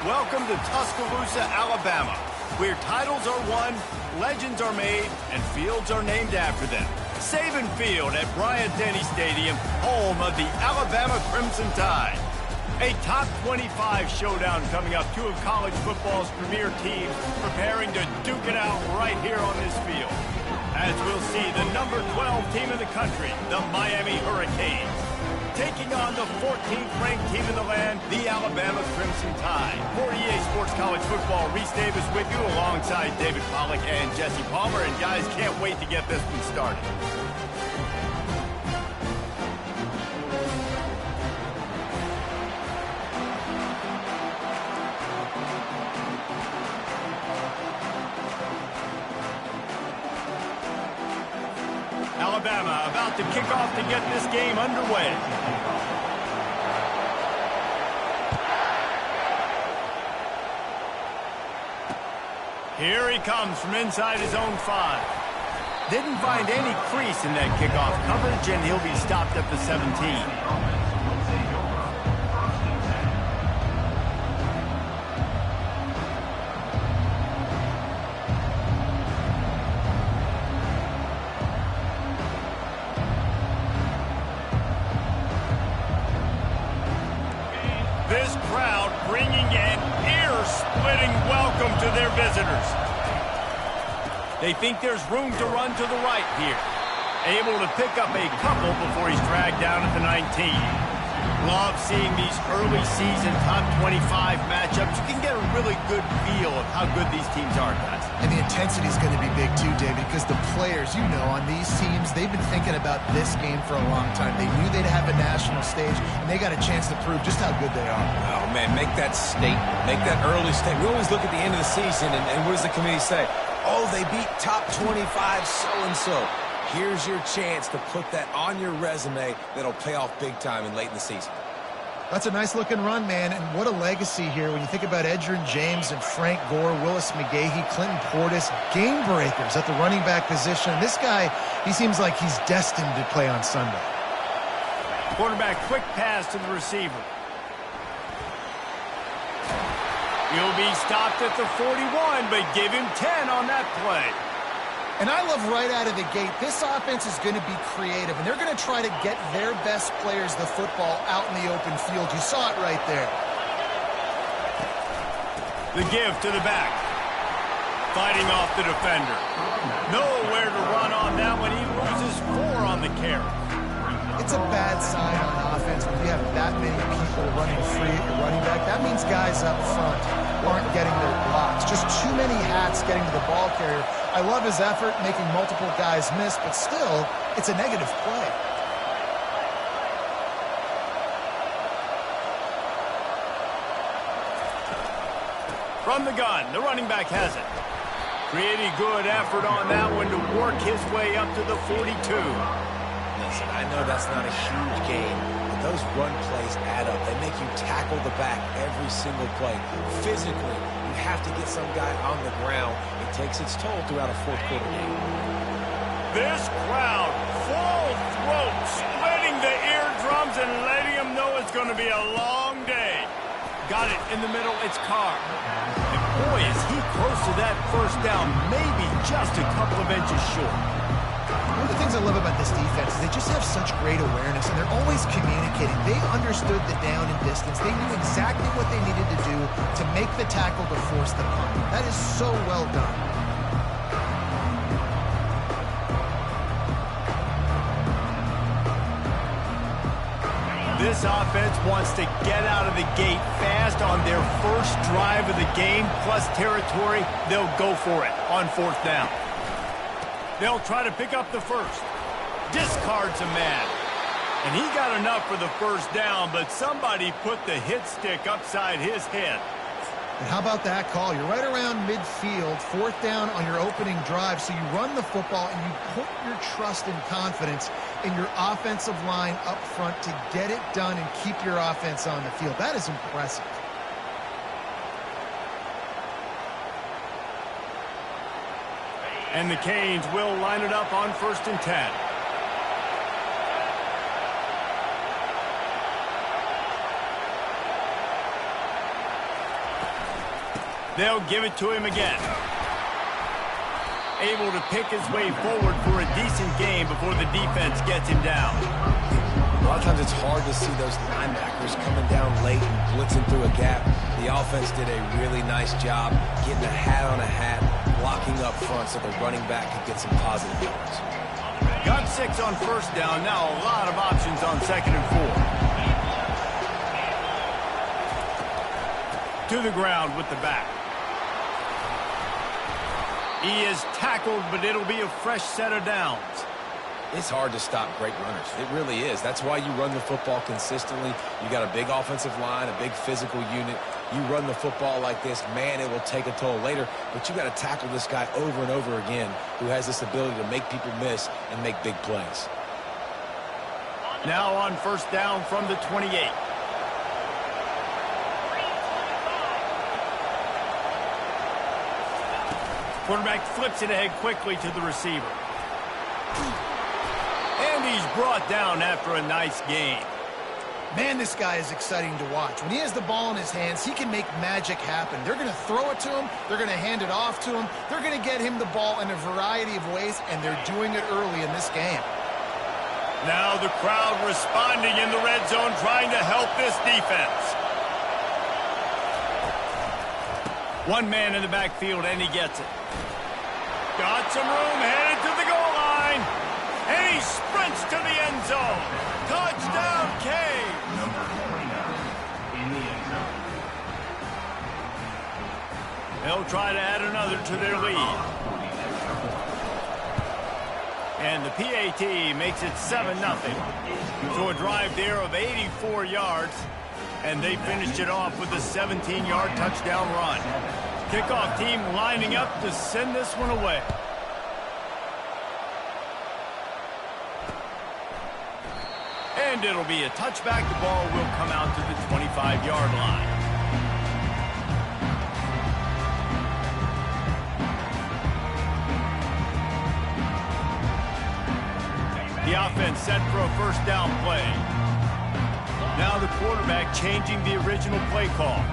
Welcome to Tuscaloosa, Alabama, where titles are won, legends are made, and fields are named after them. Saban Field at Bryant-Denny Stadium, home of the Alabama Crimson Tide. A top 25 showdown coming up. Two of college football's premier teams preparing to duke it out right here on this field. As we'll see, the number 12 team in the country, the Miami Hurricanes, taking on the 14th ranked team in the land, the Alabama Crimson Tide. For EA Sports College Football, Reese Davis with you alongside David Pollack and Jesse Palmer. And guys, can't wait to get this one started. Alabama about to kick off to get this game underway. Here he comes from inside his own 5. Didn't find any crease in that kickoff coverage, and he'll be stopped at the 17. This crowd bringing an ear-splitting welcome to their visitors. They think there's room to run to the right here. Able to pick up a couple before he's dragged down at the 19. Love seeing these early season top 25 matchups. You can get a really good feel of how good these teams are, guys. And the intensity is going to be big too, David, because the players, you know, on these teams, they've been thinking about this game for a long time. They knew they'd have a national stage, and they got a chance to prove just how good they are. Oh, man, make that statement. Make that early statement. We always look at the end of the season, and what does the committee say? Oh, they beat top 25 so-and-so. Here's your chance to put that on your resume that'll pay off big time and late in the season. That's a nice-looking run, man, and what a legacy here when you think about Edgerrin James and Frank Gore, Willis McGahee, Clinton Portis, game breakers at the running back position. This guy, he seems like he's destined to play on Sunday. Quarterback quick pass to the receiver. He'll be stopped at the 41, but give him 10 on that play. And I love right out of the gate, this offense is going to be creative, and they're going to try to get their best players the football out in the open field. You saw it right there. The give to the back. Fighting off the defender. Nowhere to run on that one. He loses 4 on the carry. It's a bad sign on offense when you have that many people running free at your running back. That means guys up front aren't getting their blocks. Just too many hats getting to the ball carrier. I love his effort, making multiple guys miss, but still, it's a negative play. From the gun, the running back has it. Pretty good effort on that one to work his way up to the 42. Listen, I know that's not a huge gain, but those run plays add up. They make you tackle the back every single play. Physically, you have to get some guy on the ground. It takes its toll throughout a fourth-quarter game. This crowd, full throat, splitting the eardrums and letting them know it's going to be a long day. Got it in the middle, it's Carr. And boy, is he close to that first down, maybe just a couple of inches short. One of the things I love about this defense is they just have such great awareness, and they're always communicating. They understood the down and distance. They knew exactly what they needed to do to make the tackle to force the punt. That is so well done. This offense wants to get out of the gate fast on their first drive of the game, plus territory. They'll go for it on 4th down. They'll try to pick up the first. Discards a man. And he got enough for the first down, but somebody put the hit stick upside his head. And how about that call? You're right around midfield, 4th down on your opening drive, so you run the football and you put your trust and confidence in your offensive line up front to get it done and keep your offense on the field. That is impressive. And the Canes will line it up on 1st and 10. They'll give it to him again. Able to pick his way forward for a decent game before the defense gets him down. A lot of times it's hard to see those linebackers coming down late and blitzing through a gap. The offense did a really nice job getting a hat on a hat, blocking up front so the running back could get some positive yards. Got 6 on first down. Now a lot of options on 2nd and 4. To the ground with the back. He is tackled, but it'll be a fresh set of downs. It's hard to stop great runners. It really is. That's why you run the football consistently. You got a big offensive line, a big physical unit. You run the football like this, man, it will take a toll later. But you got to tackle this guy over and over again who has this ability to make people miss and make big plays. Now on first down from the 28. Quarterback flips it ahead quickly to the receiver. And he's brought down after a nice gain. Man, this guy is exciting to watch. When he has the ball in his hands, he can make magic happen. They're going to throw it to him. They're going to hand it off to him. They're going to get him the ball in a variety of ways, and they're doing it early in this game. Now the crowd responding in the red zone, trying to help this defense. One man in the backfield, and he gets it. Got some room, headed to the goal line. And he sprints to the end zone. Touchdown, Cave. Number 29 in the end zone. They'll try to add another to their lead. And the PAT makes it 7-0. So a drive there of 84 yards. And they finished it off with a 17-yard touchdown run. Kickoff team lining up to send this one away. And it'll be a touchback. The ball will come out to the 25-yard line. The offense set for a first down play. Now the quarterback changing the original play call.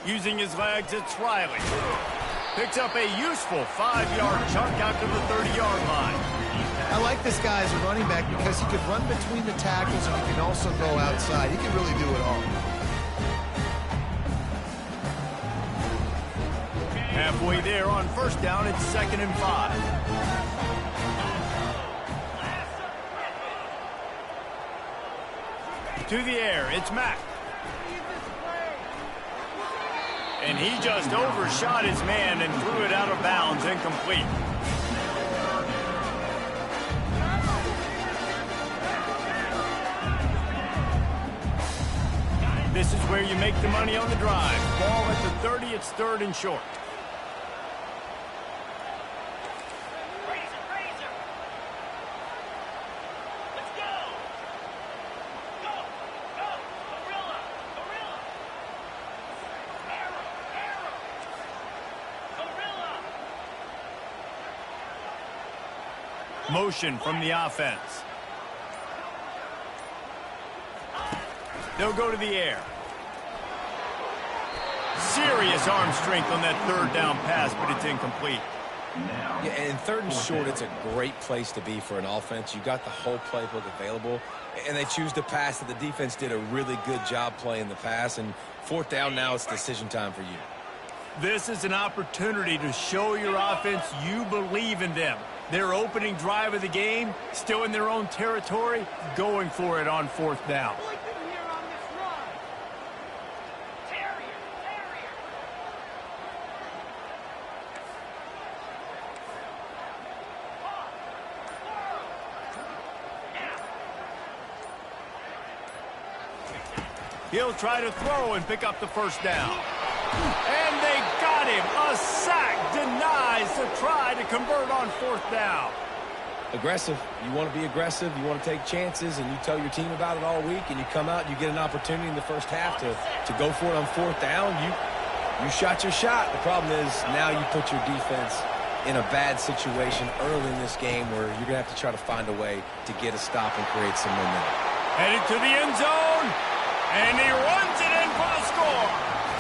Using his legs, it's Riley. Picks up a useful 5-yard chunk out to the 30-yard line. I like this guy as a running back because he could run between the tackles and he can also go outside. He can really do it all. Halfway there on first down, it's 2nd and 5. To the air, it's Mack. And he just overshot his man and threw it out of bounds, incomplete. This is where you make the money on the drive. Ball at the 30, it's 3rd and short. Motion from the offense. They'll go to the air. Serious arm strength on that 3rd down pass, but it's incomplete. Yeah, and 3rd and short, it's a great place to be for an offense. You got the whole playbook available, and they choose to pass. The defense did a really good job playing the pass, and 4th down now, it's decision time for you. This is an opportunity to show your offense you believe in them. Their opening drive of the game, still in their own territory, going for it on 4th down. He'll try to throw and pick up the first down. And they got him. A sack denies the try to convert on 4th down. Aggressive. You want to be aggressive. You want to take chances, and you tell your team about it all week, and you come out and you get an opportunity in the first half to go for it on 4th down. You shot your shot. The problem is now you put your defense in a bad situation early in this game where you're going to have to try to find a way to get a stop and create some momentum. Headed to the end zone. And he runs it in for the score. score.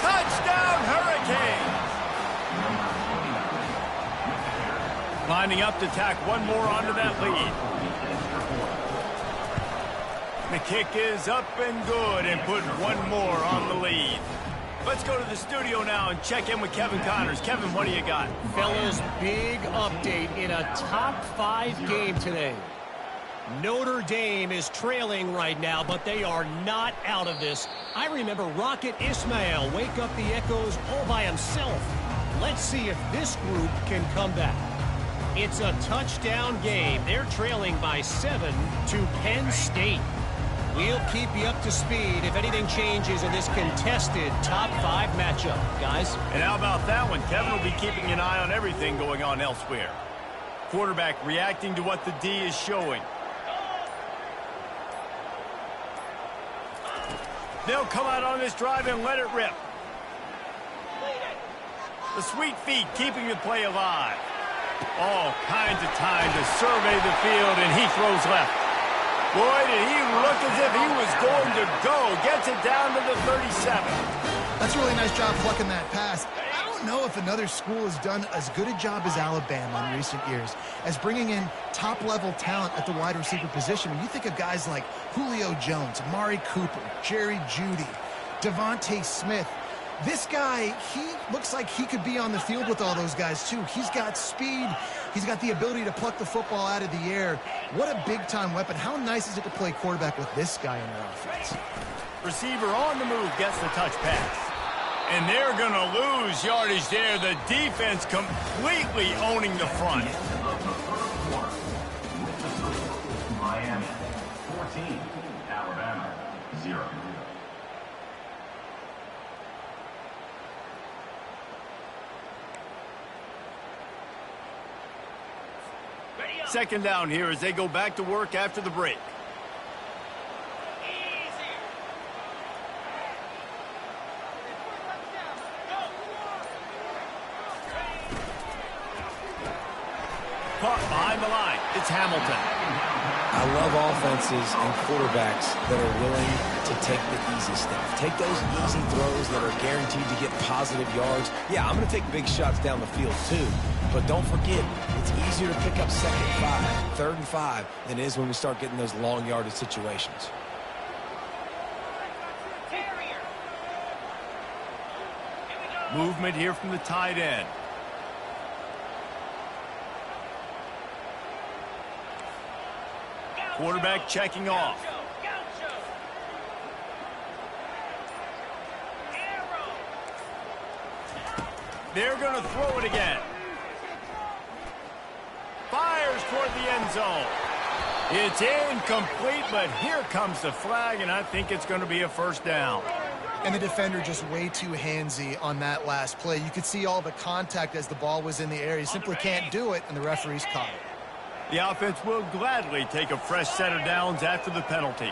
Touchdown, Hurricanes. Lining up to tack one more onto that lead. The kick is up and good and put one more on the lead. Let's go to the studio now and check in with Kevin Connors. Kevin, what do you got? Fellas, big update in a top 5 game today. Notre Dame is trailing right now, but they are not out of this. I remember Rocket Ismail wake up the echoes all by himself. Let's see if this group can come back. It's a touchdown game. They're trailing by 7 to Penn State. We'll keep you up to speed if anything changes in this contested top 5 matchup, guys. And how about that one? Kevin will be keeping an eye on everything going on elsewhere. Quarterback reacting to what the D is showing. They'll come out on this drive and let it rip. The sweet feet keeping the play alive. All kinds of time to survey the field, and he throws left. Boy, did he look as if he was going to go. Gets it down to the 37. That's a really nice job plucking that pass. I don't know if another school has done as good a job as Alabama in recent years as bringing in top-level talent at the wide receiver position. When you think of guys like Julio Jones, Amari Cooper, Jerry Jeudy, Devontae Smith, this guy, he looks like he could be on the field with all those guys, too. He's got speed. He's got the ability to pluck the football out of the air. What a big-time weapon. How nice is it to play quarterback with this guy in your offense? Receiver on the move gets the touch pass. And they're going to lose yardage there. The defense completely owning the front. Miami 14, Alabama 0. Second down here as they go back to work after the break. Caught behind the line. It's Hamilton. I love offenses and quarterbacks that are willing to take the easy stuff. Take those easy throws that are guaranteed to get positive yards. Yeah, I'm going to take big shots down the field too. But don't forget, it's easier to pick up 2nd and 5, 3rd and 5 than it is when we start getting those long yardage situations. Movement here from the tight end. Quarterback checking off. They're going to throw it again. Fires toward the end zone. It's incomplete, but here comes the flag, and I think it's going to be a first down. And the defender just way too handsy on that last play. You could see all the contact as the ball was in the air. He simply can't do it, and the referee's caught it. The offense will gladly take a fresh set of downs after the penalty.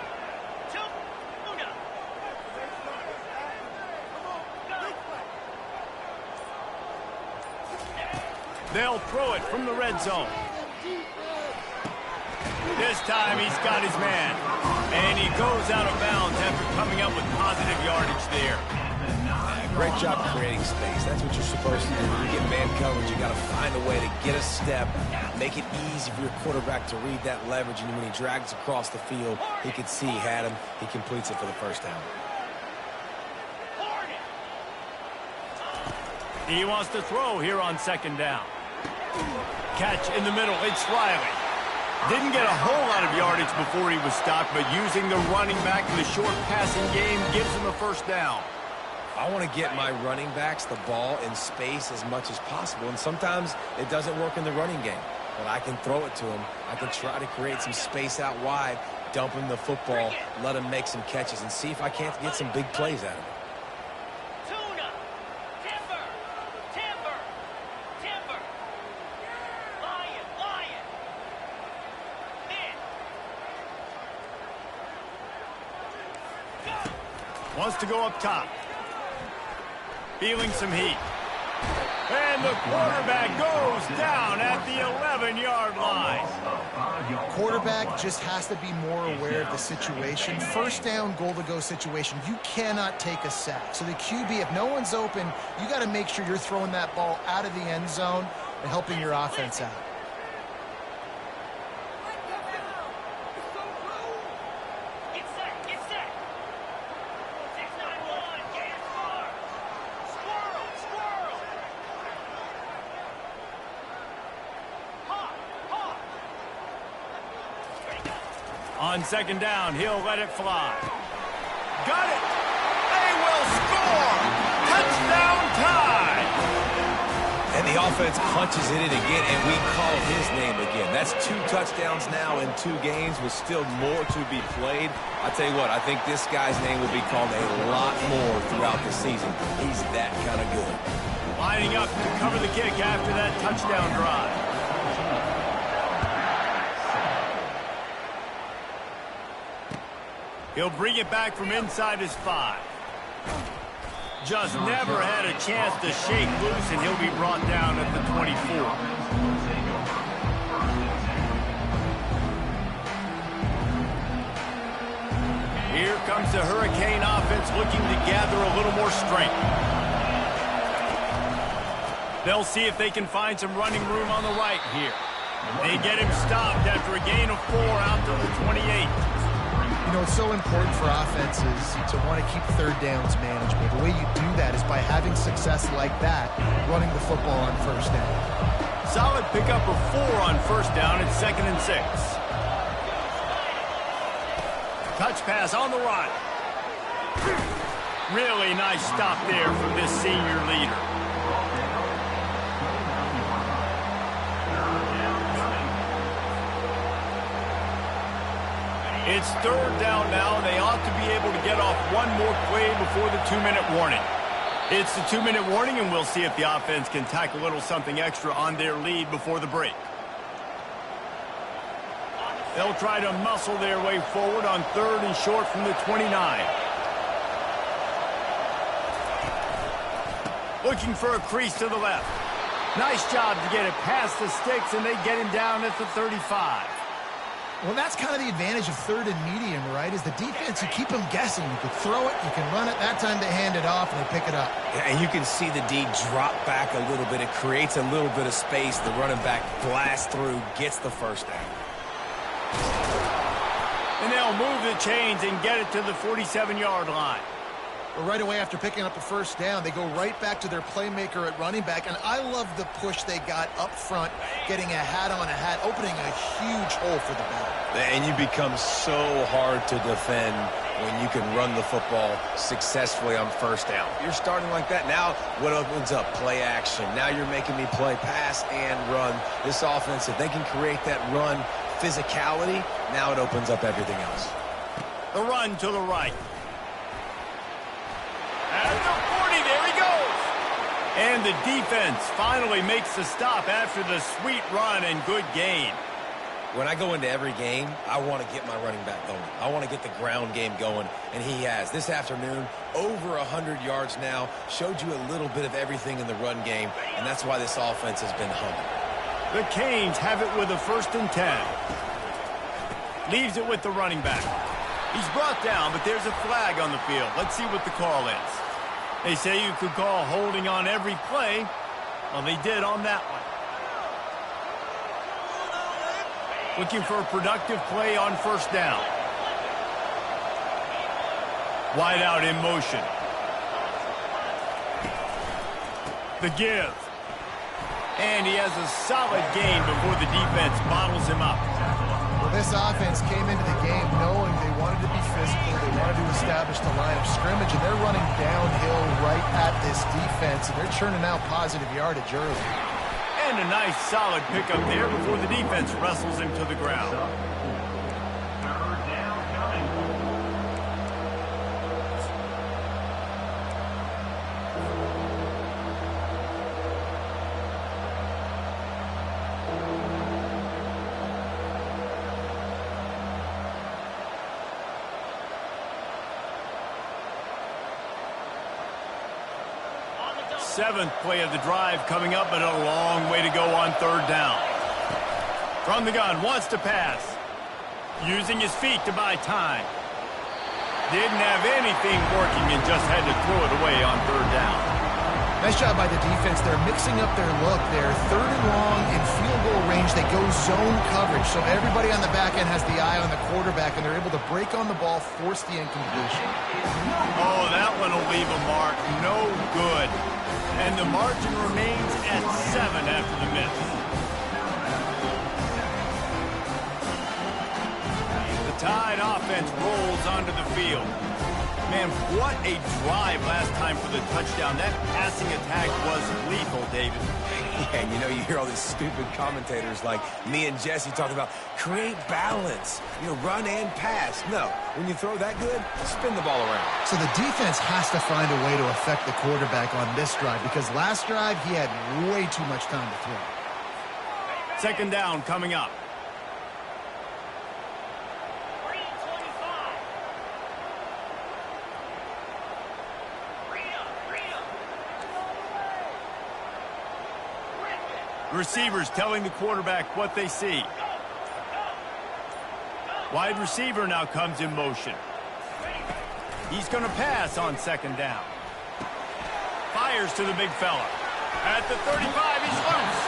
They'll throw it from the red zone. This time he's got his man. And he goes out of bounds after coming up with positive yardage there. Great job creating space. That's what you're supposed to do. When you get man coverage, you got to find a way to get a step, make it easy for your quarterback to read that leverage. And when he drags across the field, he could see he had him. He completes it for the first down. He wants to throw here on 2nd down. Catch in the middle. It's Riley. Didn't get a whole lot of yardage before he was stopped, but using the running back in the short passing game gives him a first down. I want to get my running backs the ball in space as much as possible, and sometimes it doesn't work in the running game, but I can throw it to him. I can try to create some space out wide, dump him the football, let him make some catches, and see if I can't get some big plays out of him. Wants to go up top. Feeling some heat. And the quarterback goes down at the 11-yard line. Quarterback just has to be more aware of the situation. First down, goal-to-go situation. You cannot take a sack. So the QB, if no one's open, you got to make sure you're throwing that ball out of the end zone and helping your offense out. On second down, he'll let it fly. Got it! They will score! Touchdown tie! And the offense punches it in again, and we call his name again. That's 2 touchdowns now in 2 games with still more to be played. I tell you what, I think this guy's name will be called a lot more throughout the season. He's that kind of good. Lining up to cover the kick after that touchdown drive. He'll bring it back from inside his 5. Just never had a chance to shake loose, and he'll be brought down at the 24. Here comes the Hurricane offense looking to gather a little more strength. They'll see if they can find some running room on the right here. They get him stopped after a gain of 4 out to the 28. You know, it's so important for offenses to want to keep third downs manageable. The way you do that is by having success like that, running the football on first down. Solid pickup of 4 on first down at 2nd and 6. Touch pass on the run. Really nice stop there from this senior leader. It's 3rd down now, and they ought to be able to get off one more play before the 2-minute warning. It's the 2-minute warning, and we'll see if the offense can tack a little something extra on their lead before the break. They'll try to muscle their way forward on 3rd and short from the 29. Looking for a crease to the left. Nice job to get it past the sticks, and they get him down at the 35. Well, that's kind of the advantage of 3rd and medium, right? Is the defense, you keep them guessing. You can throw it, you can run it. That time they hand it off and they pick it up. Yeah, and you can see the D drop back a little bit. It creates a little bit of space. The running back blasts through, gets the first down. And they'll move the chains and get it to the 47-yard line. Well, right away after picking up the first down, they go right back to their playmaker at running back. And I love the push they got up front, getting a hat on a hat, opening a huge hole for the ball. And you become so hard to defend when you can run the football successfully on first down. You're starting like that. Now what opens up? Play action. Now you're making me play pass and run. This offense, if they can create that run physicality, now it opens up everything else. The run to the right. At the 40, there he goes. And the defense finally makes the stop after the sweet run and good gain. When I go into every game, I want to get my running back going. I want to get the ground game going, and he has. This afternoon, over 100 yards now, showed you a little bit of everything in the run game, and that's why this offense has been humming. The Canes have it with a 1st and 10. Leaves it with the running back. He's brought down, but there's a flag on the field. Let's see what the call is. They say you could call holding on every play. Well, they did on that one. Looking for a productive play on first down. Wide out in motion. The give. And he has a solid gain before the defense bottles him up. Well, this offense came into the game knowing they wanted to be physical. They wanted to establish the line of scrimmage, and they're running downhill right at this defense, and they're churning out positive yardage early. And a nice solid pickup there before the defense wrestles him to the ground. Seventh play of the drive coming up, but a long way to go on 3rd down. From the gun, wants to pass. Using his feet to buy time. Didn't have anything working and just had to throw it away on third down. Nice job by the defense. They're mixing up their look there. Third and long in field goal range. They go zone coverage. So everybody on the back end has the eye on the quarterback, and they're able to break on the ball, force the incompletion. Oh, that one will leave a mark. No good. And the margin remains at 7 after the miss. The Tide offense rolls onto the field. Man, what a drive last time for the touchdown. That passing attack was lethal, David. Yeah, and you know, you hear all these stupid commentators like me and Jesse talking about create balance, run and pass. No, when you throw that good, spin the ball around. So the defense has to find a way to affect the quarterback on this drive because last drive he had way too much time to throw. Second down coming up. Receivers telling the quarterback what they see. Wide receiver now comes in motion. He's going to pass on second down. Fires to the big fella. At the 35, he's loose.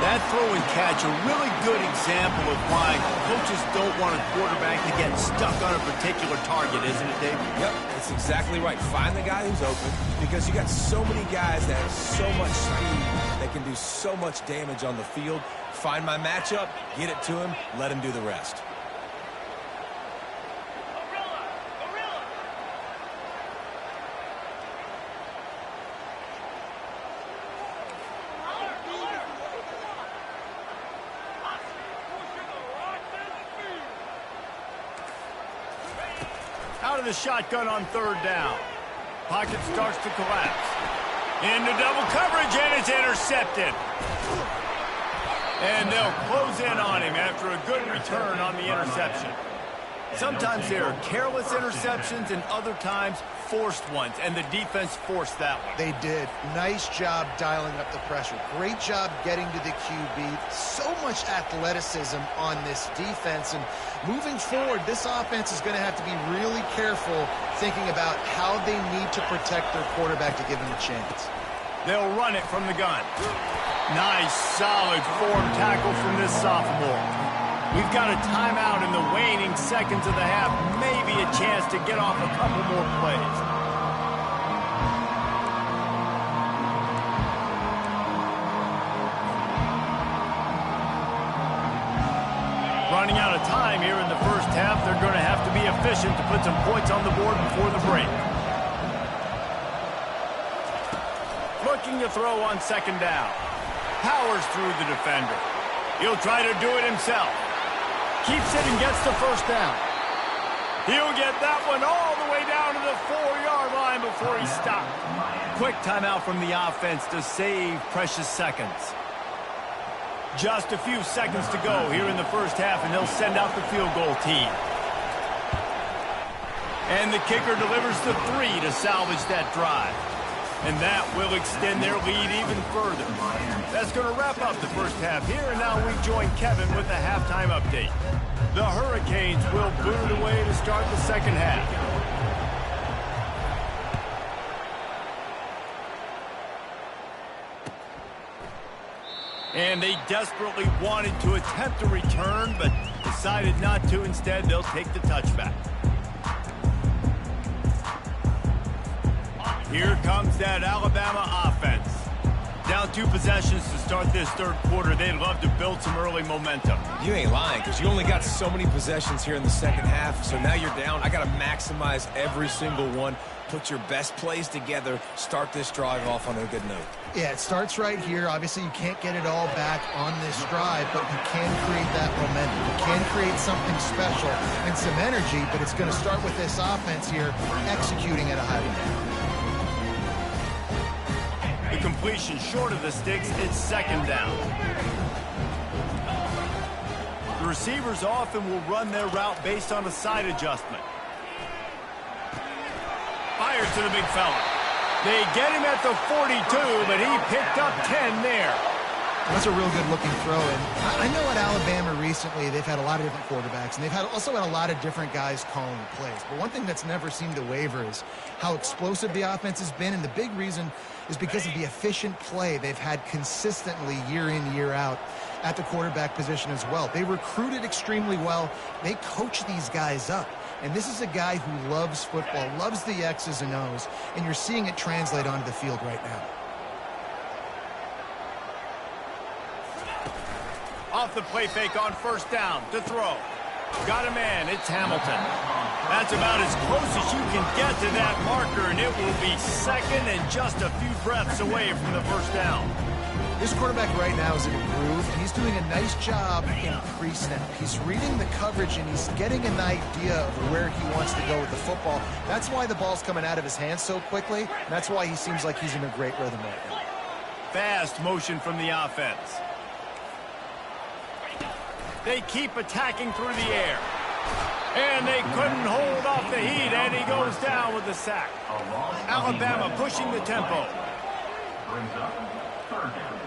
That throw and catch, a really good example of why coaches don't want a quarterback to get stuck on a particular target, isn't it, Dave? Yep, that's exactly right. Find the guy who's open because you got so many guys that have so much speed that can do so much damage on the field. Find my matchup, get it to him, let him do the rest. Out of the shotgun on third down. Pocket starts to collapse. Into double coverage, and it's intercepted. And they'll close in on him after a good return on the interception. Sometimes there are careless interceptions, and other times forced ones, and the defense forced that one. They did. Nice job dialing up the pressure. Great job getting to the QB. So much athleticism on this defense, and moving forward, this offense is going to have to be really careful thinking about how they need to protect their quarterback to give him a chance. They'll run it from the gun. Nice, solid form tackle from this sophomore. We've got a timeout in the waning seconds of the half. Maybe a chance to get off a couple more plays. Running out of time here in the first half. They're going to have to be efficient to put some points on the board before the break. Looking to throw on second down. Powers through the defender. He'll try to do it himself. Keeps it and gets the first down. He'll get that one all the way down to the 4-yard line before he stopped. Quick timeout from the offense to save precious seconds. Just a few seconds to go here in the first half, and they'll send out the field goal team. And the kicker delivers the 3 to salvage that drive. And that will extend their lead even further. That's going to wrap up the first half here, and now we join Kevin with the halftime update. The Hurricanes will boot it away to start the second half. And they desperately wanted to attempt a return, but decided not to. Instead, they'll take the touchback. Here comes that Alabama offense. Down 2 possessions to start this third quarter. They'd love to build some early momentum. You ain't lying, because you only got so many possessions here in the second half, so now you're down. I got to maximize every single one. Put your best plays together. Start this drive off on a good note. Yeah, it starts right here. Obviously, you can't get it all back on this drive, but you can create that momentum. You can create something special and some energy, but it's going to start with this offense here executing at a high level. The completion short of the sticks, it's second down. The receivers often will run their route based on a side adjustment. Fires to the big fella. They get him at the 42, but he picked up 10 there. That's a real good-looking throw. And I know at Alabama recently they've had a lot of different quarterbacks, and they've also had a lot of different guys calling the plays. But one thing that's never seemed to waver is how explosive the offense has been, and the big reason is because of the efficient play they've had consistently year in, year out at the quarterback position as well. They recruited extremely well. They coach these guys up. And this is a guy who loves football, loves the X's and O's, and you're seeing it translate onto the field right now. Off the play fake on first down to throw. Got a man. It's Hamilton. That's about as close as you can get to that marker, and it will be second and just a few breaths away from the first down. This quarterback right now is in a groove, and he's doing a nice job in pre-snap. He's reading the coverage, and he's getting an idea of where he wants to go with the football. That's why the ball's coming out of his hands so quickly, and that's why he seems like he's in a great rhythm right now. Fast motion from the offense. They keep attacking through the air. And they couldn't hold off the heat, and he goes down with the sack. Alabama pushing the tempo. Brings up third down.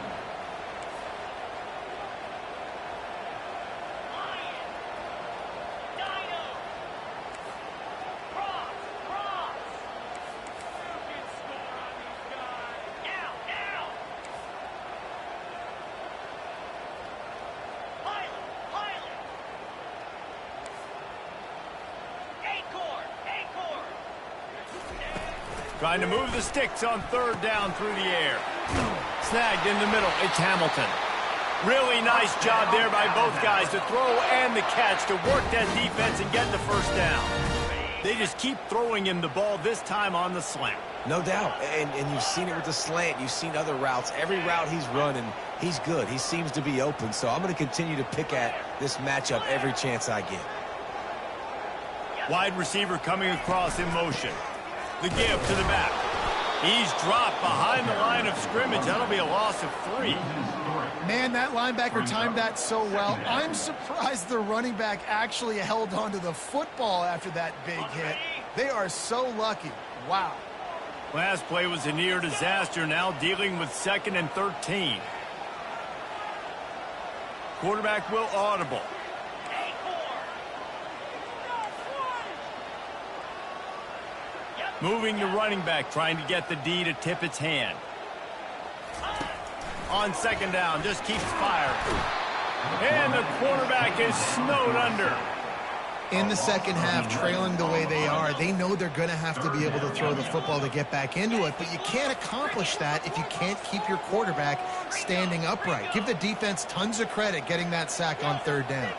Trying to move the sticks on third down through the air. Snagged in the middle. It's Hamilton. Really nice job there by both guys to throw and the catch to work that defense and get the first down. They just keep throwing him the ball, this time on the slant. No doubt. And you've seen it with the slant. You've seen other routes. Every route he's running, he's good. He seems to be open. So I'm going to continue to pick at this matchup every chance I get. Wide receiver coming across in motion. The give to the back. He's dropped behind the line of scrimmage. That'll be a loss of 3. Man, that linebacker timed that so well. I'm surprised the running back actually held onto the football after that big hit. They are so lucky. Wow. Last play was a near disaster. Now dealing with 2nd and 13. Quarterback will audible. Moving the running back, trying to get the D to tip its hand. On second down, just keeps firing. And the quarterback is snowed under. In the second half, trailing the way they are, they know they're going to have to be able to throw the football to get back into it, but you can't accomplish that if you can't keep your quarterback standing upright. Give the defense tons of credit getting that sack on third down.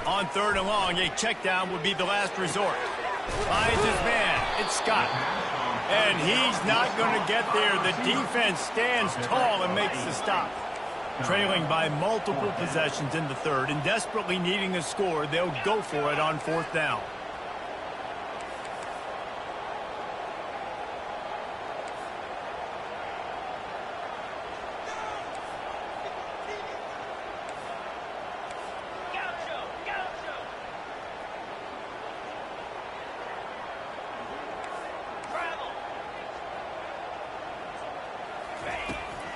On third and long, a check down would be the last resort. Finds his man. It's Scott. And he's not going to get there. The defense stands tall and makes the stop. Trailing by multiple possessions in the third and desperately needing a score, they'll go for it on fourth down.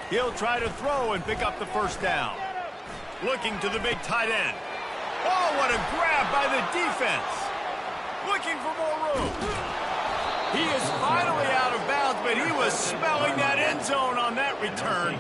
He'll try to throw and pick up the first down. Looking to the big tight end. Oh, what a grab by the defense. Looking for more room. He is finally out of bounds, but he was smelling that end zone on that return.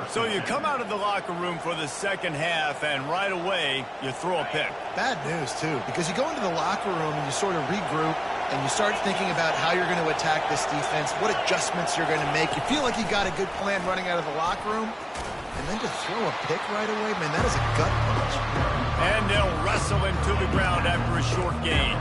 So you come out of the locker room for the second half, and right away, you throw a pick. Bad news, too, because you go into the locker room and you sort of regroup, and you start thinking about how you're going to attack this defense, what adjustments you're going to make. You feel like you got a good plan running out of the locker room, and then to throw a pick right away, man, that is a gut punch. And they'll wrestle him to the ground after a short gain.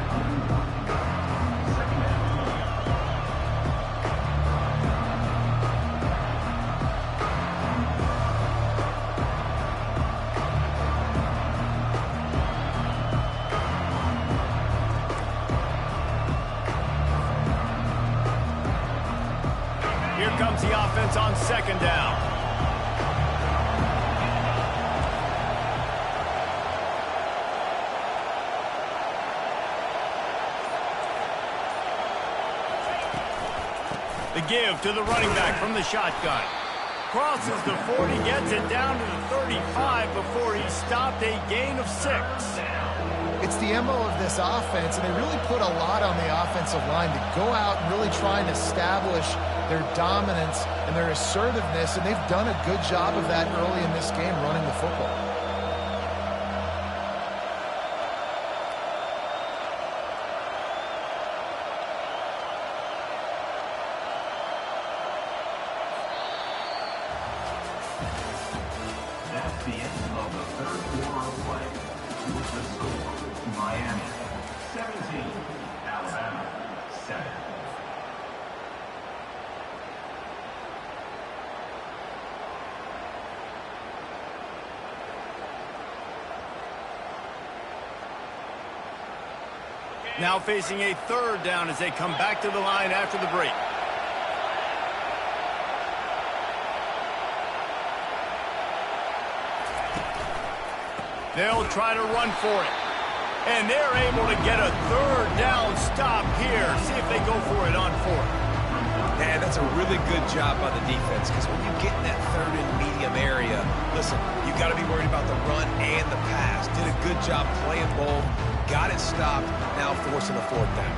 Here comes the offense on second down. The give to the running back from the shotgun. Crosses the 40, gets it down to the 35 before he stopped, a gain of 6. It's the MO of this offense, and they really put a lot on the offensive line to go out and really try and establish their dominance and their assertiveness, and they've done a good job of that early in this game running the football. That's the end of the third quarter of play. With the score, Miami 17, Alabama 7. Now facing a third down as they come back to the line after the break. They'll try to run for it. And they're able to get a third down stop here. See if they go for it on fourth. Man, that's a really good job by the defense, because when you get in that third and medium area, listen, you've got to be worried about the run and the pass. Did a good job playing both, got it stopped, now forcing the fourth down.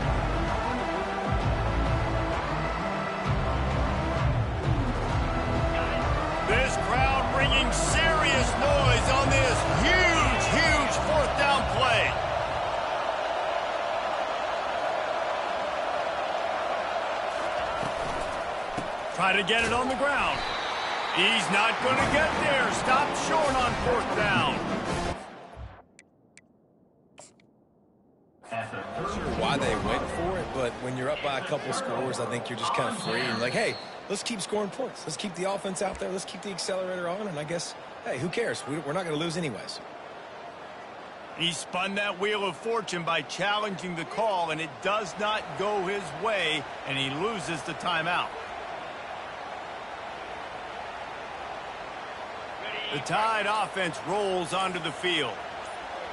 This crowd bringing serious noise on this huge fourth down play. Try to get it on the ground. He's not going to get there. Stopped short on fourth down. Not sure why they went for it, but when you're up by a couple scores, I think you're just kind of free and like, hey, let's keep scoring points. Let's keep the offense out there. Let's keep the accelerator on, and I guess, hey, who cares? We're not going to lose anyways. He spun that wheel of fortune by challenging the call, and it does not go his way, and he loses the timeout. The Tide offense rolls onto the field.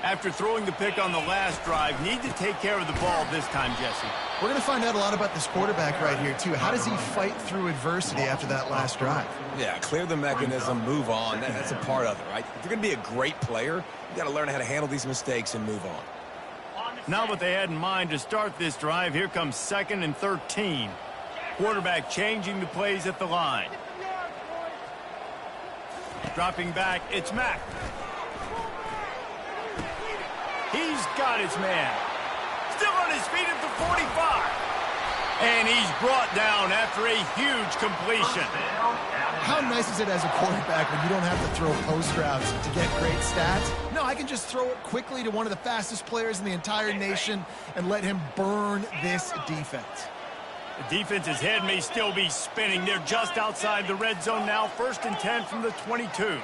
After throwing the pick on the last drive, need to take care of the ball this time, Jesse. We're going to find out a lot about this quarterback right here, too. How does he fight through adversity after that last drive? Yeah, clear the mechanism, move on. That's a part of it, right? If you're going to be a great player, you got to learn how to handle these mistakes and move on. Not what they had in mind to start this drive. Here comes 2nd and 13. Quarterback changing the plays at the line. Dropping back, it's Mack. He's got his man. Still on his feet at the 45. And he's brought down after a huge completion. How nice is it as a quarterback when you don't have to throw post routes to get great stats? No, I can just throw it quickly to one of the fastest players in the entire nation and let him burn this defense. The defense's head may still be spinning. They're just outside the red zone now. 1st and 10 from the 22.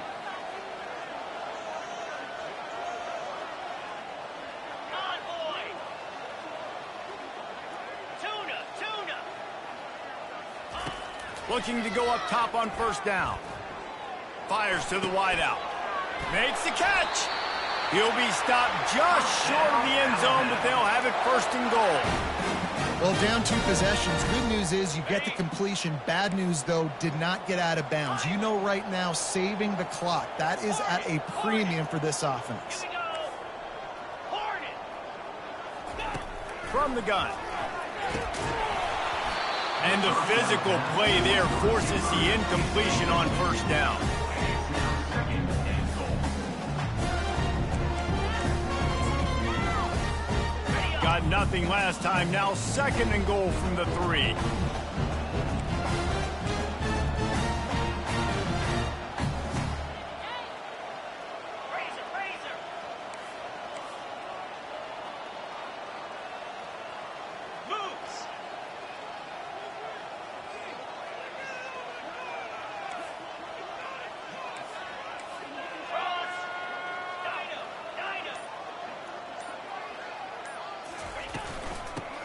Looking to go up top on 1st down. Fires to the wideout. Makes the catch. He'll be stopped just short of the end zone, but they'll have it 1st and goal. Well, down 2 possessions. Good news is you get the completion. Bad news, though, did not get out of bounds. You know right now, saving the clock. That is at a premium for this offense. From the gun. And the physical play there forces the incompletion on 1st down. Got nothing last time. Now 2nd and goal from the 3.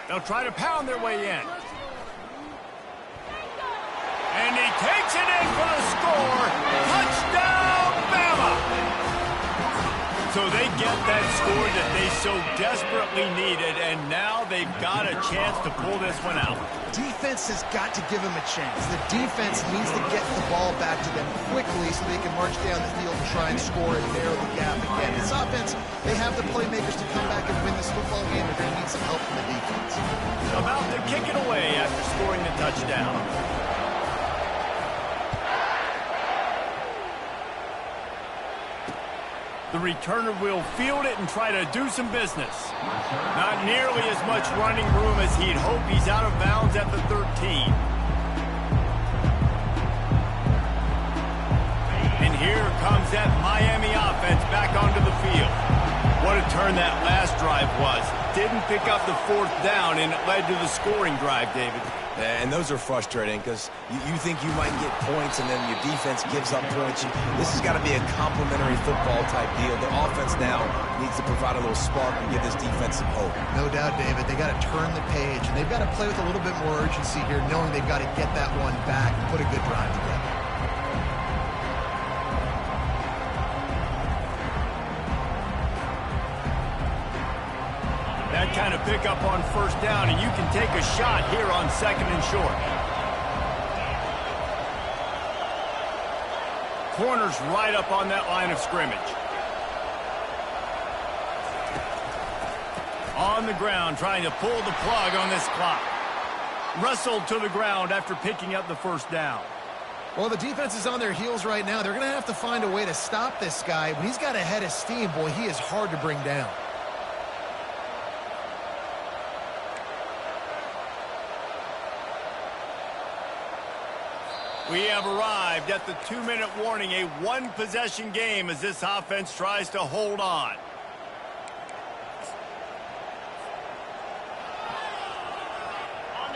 They'll try to pound their way in. And he takes it in for the score. Touchdown, Bama! So they get that score that they so desperately needed, and now they've got a chance to pull this one out. Defense has got to give them a chance. The defense needs to get the ball back to them quickly so they can march down the field and try and score and narrow the gap again. This offense, they have the playmakers to come back and win this football game. They're going to need some help from the defense. About to kick it away after scoring the touchdown. The returner will field it and try to do some business. Not nearly as much running room as he'd hope. He's out of bounds at the 13. And here comes that Miami offense back onto the field. What a turn that last drive was. Didn't pick up the fourth down, and it led to the scoring drive, David. And those are frustrating because you think you might get points and then your defense gives up points. This has got to be a complementary football type deal. The offense now needs to provide a little spark and give this defense some hope. No doubt, David. They got to turn the page, and they've got to play with a little bit more urgency here, knowing they've got to get that one back and put a good drive together. That kind of pickup on first down, and you can take a shot here on second and short. Corner's right up on that line of scrimmage. On the ground, trying to pull the plug on this clock. Wrestled to the ground after picking up the first down. Well, the defense is on their heels right now. They're going to have to find a way to stop this guy. When he's got a head of steam, boy, he is hard to bring down. We have arrived at the 2-minute warning, a one-possession game as this offense tries to hold on.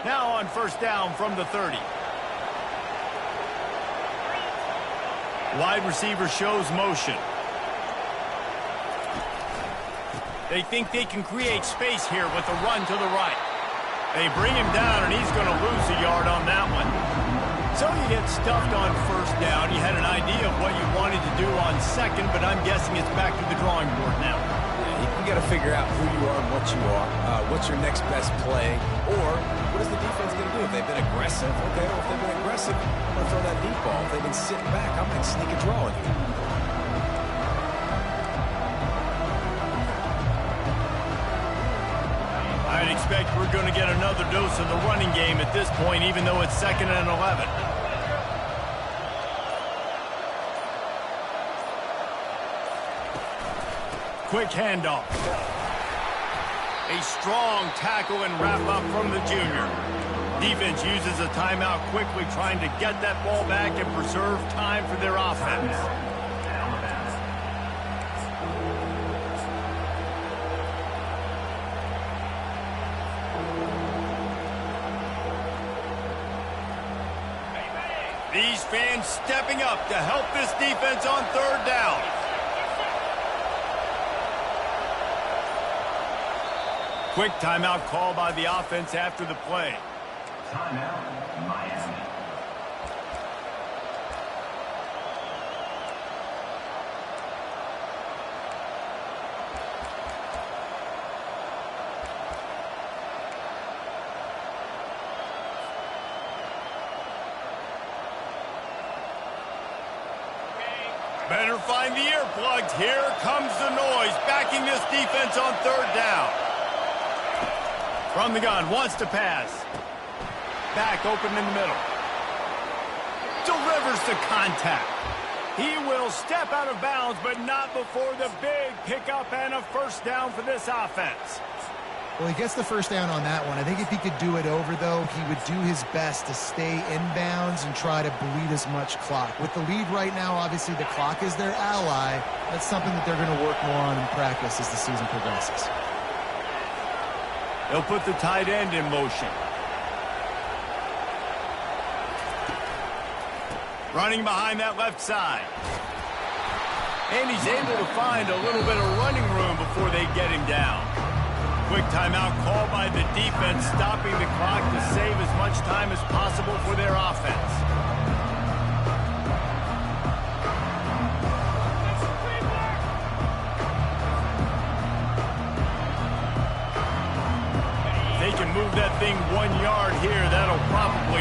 Now on first down from the 30. Wide receiver shows motion. They think they can create space here with a run to the right. They bring him down, and he's going to lose a yard on that one. So you get stuffed on first down. You had an idea of what you wanted to do on second, but I'm guessing it's back to the drawing board now. You got to figure out who you are and what you are. What's your next best play? Or what is the defense going to do? If they've been aggressive, okay. Or if they've been aggressive, I'm going to throw that deep ball. If they've been sitting back, I might sneak a draw on you. I'd expect we're going to get another dose of the running game at this point, even though it's 2nd and 11. Quick handoff. A strong tackle and wrap up from the junior. Defense uses a timeout quickly, trying to get that ball back and preserve time for their offense. These fans stepping up to help this defense on third down. Quick timeout call by the offense after the play. Timeout, Miami. Better find the earplugs. Here comes the noise, backing this defense on third down. From the gun, wants to pass. Back open in the middle. Delivers to contact. He will step out of bounds, but not before the big pickup and a first down for this offense. Well, he gets the first down on that one. I think if he could do it over, though, he would do his best to stay inbounds and try to bleed as much clock. With the lead right now, obviously the clock is their ally. That's something that they're going to work more on in practice as the season progresses. They'll put the tight end in motion. Running behind that left side. And he's able to find a little bit of running room before they get him down. Quick timeout called by the defense, stopping the clock to save as much time as possible for their offense.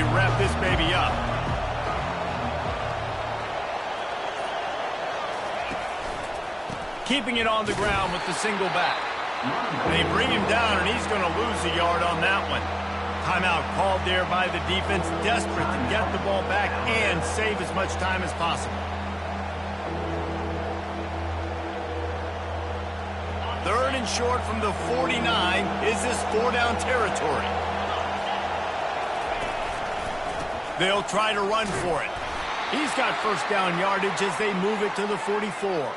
we wrap this baby up. Keeping it on the ground with the single back. They bring him down, and he's going to lose a yard on that one. Timeout called there by the defense, desperate to get the ball back and save as much time as possible. Third and short from the 49. Is this four-down territory? They'll try to run for it. He's got first down yardage as they move it to the 44.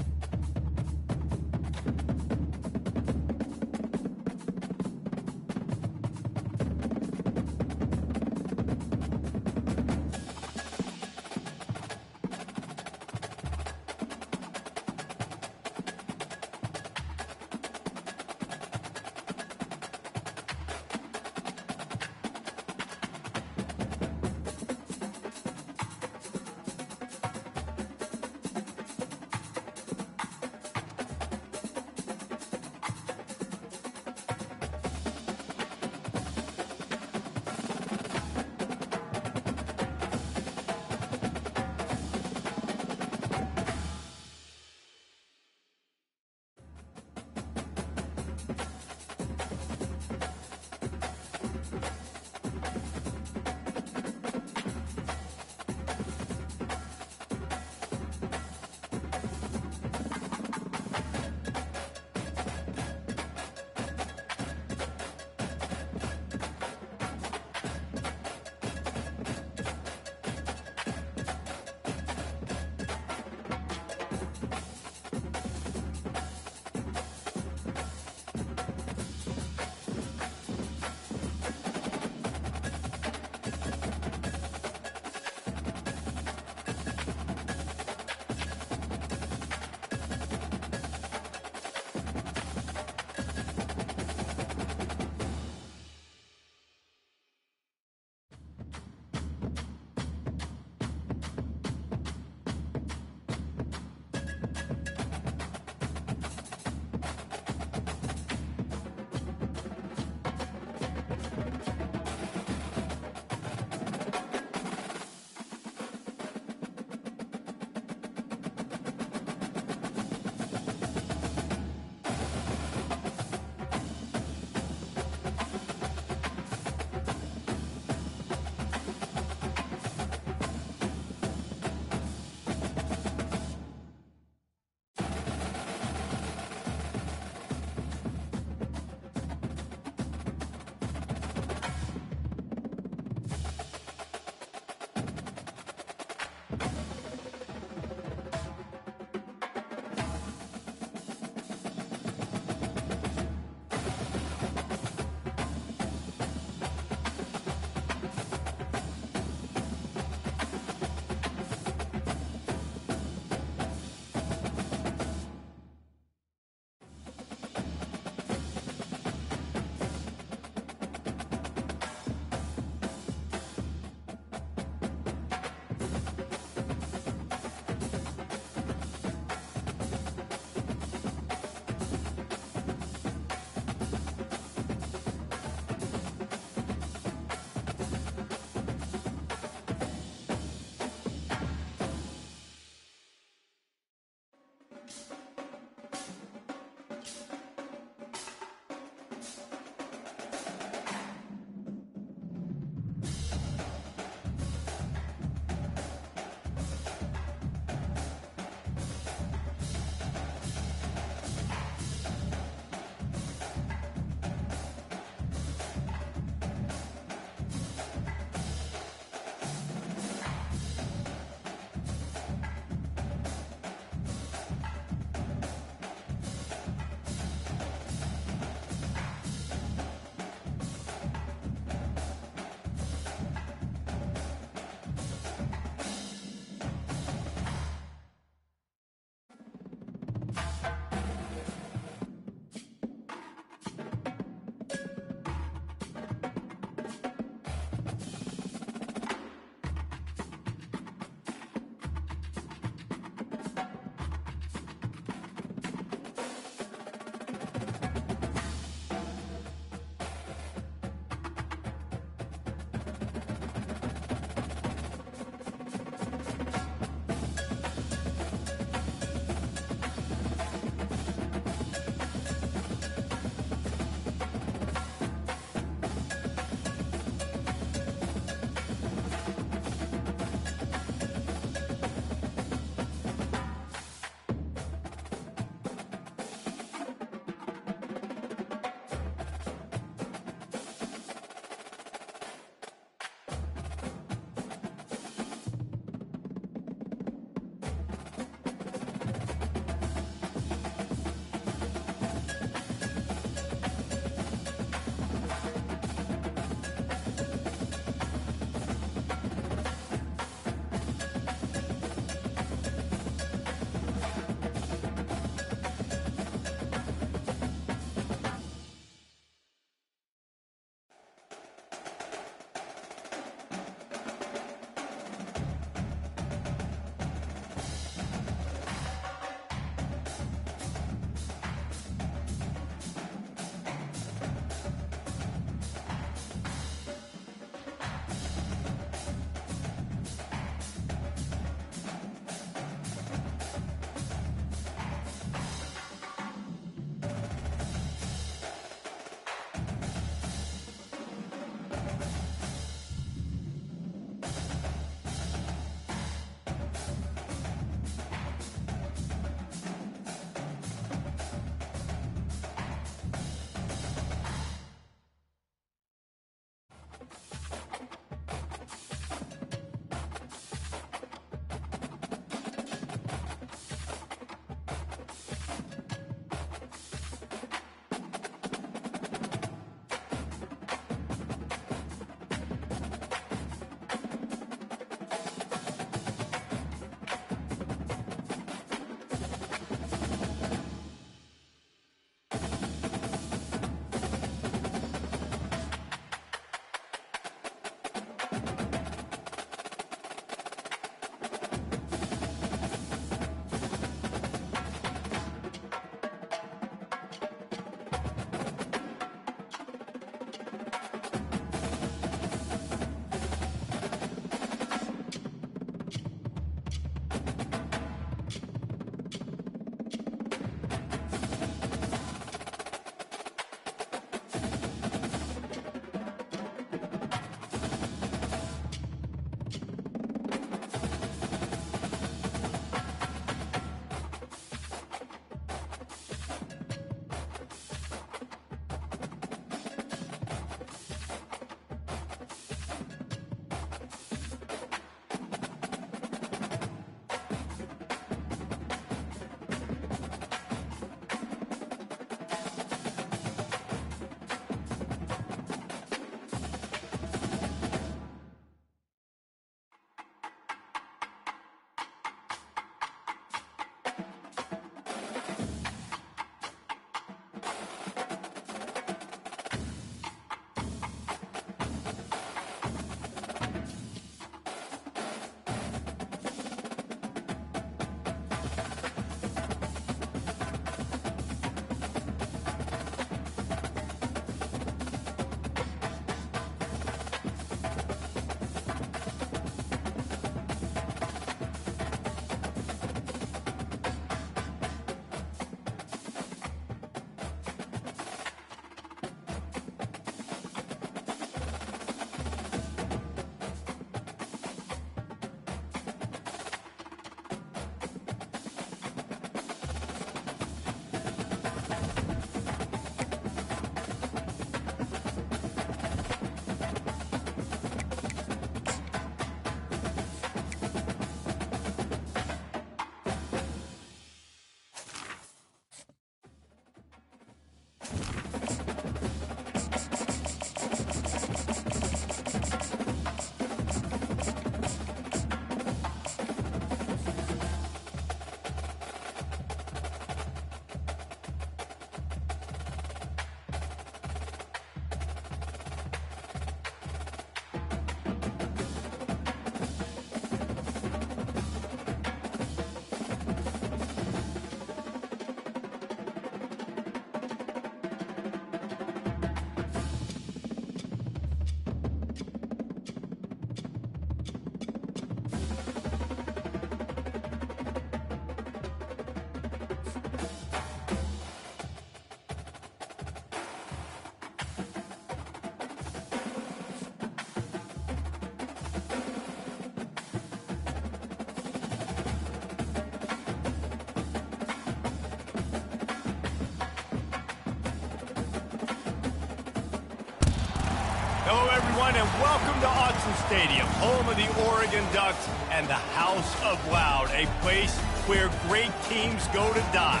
Hello, everyone, and welcome to Autzen Stadium, home of the Oregon Ducks and the House of Loud, a place where great teams go to die.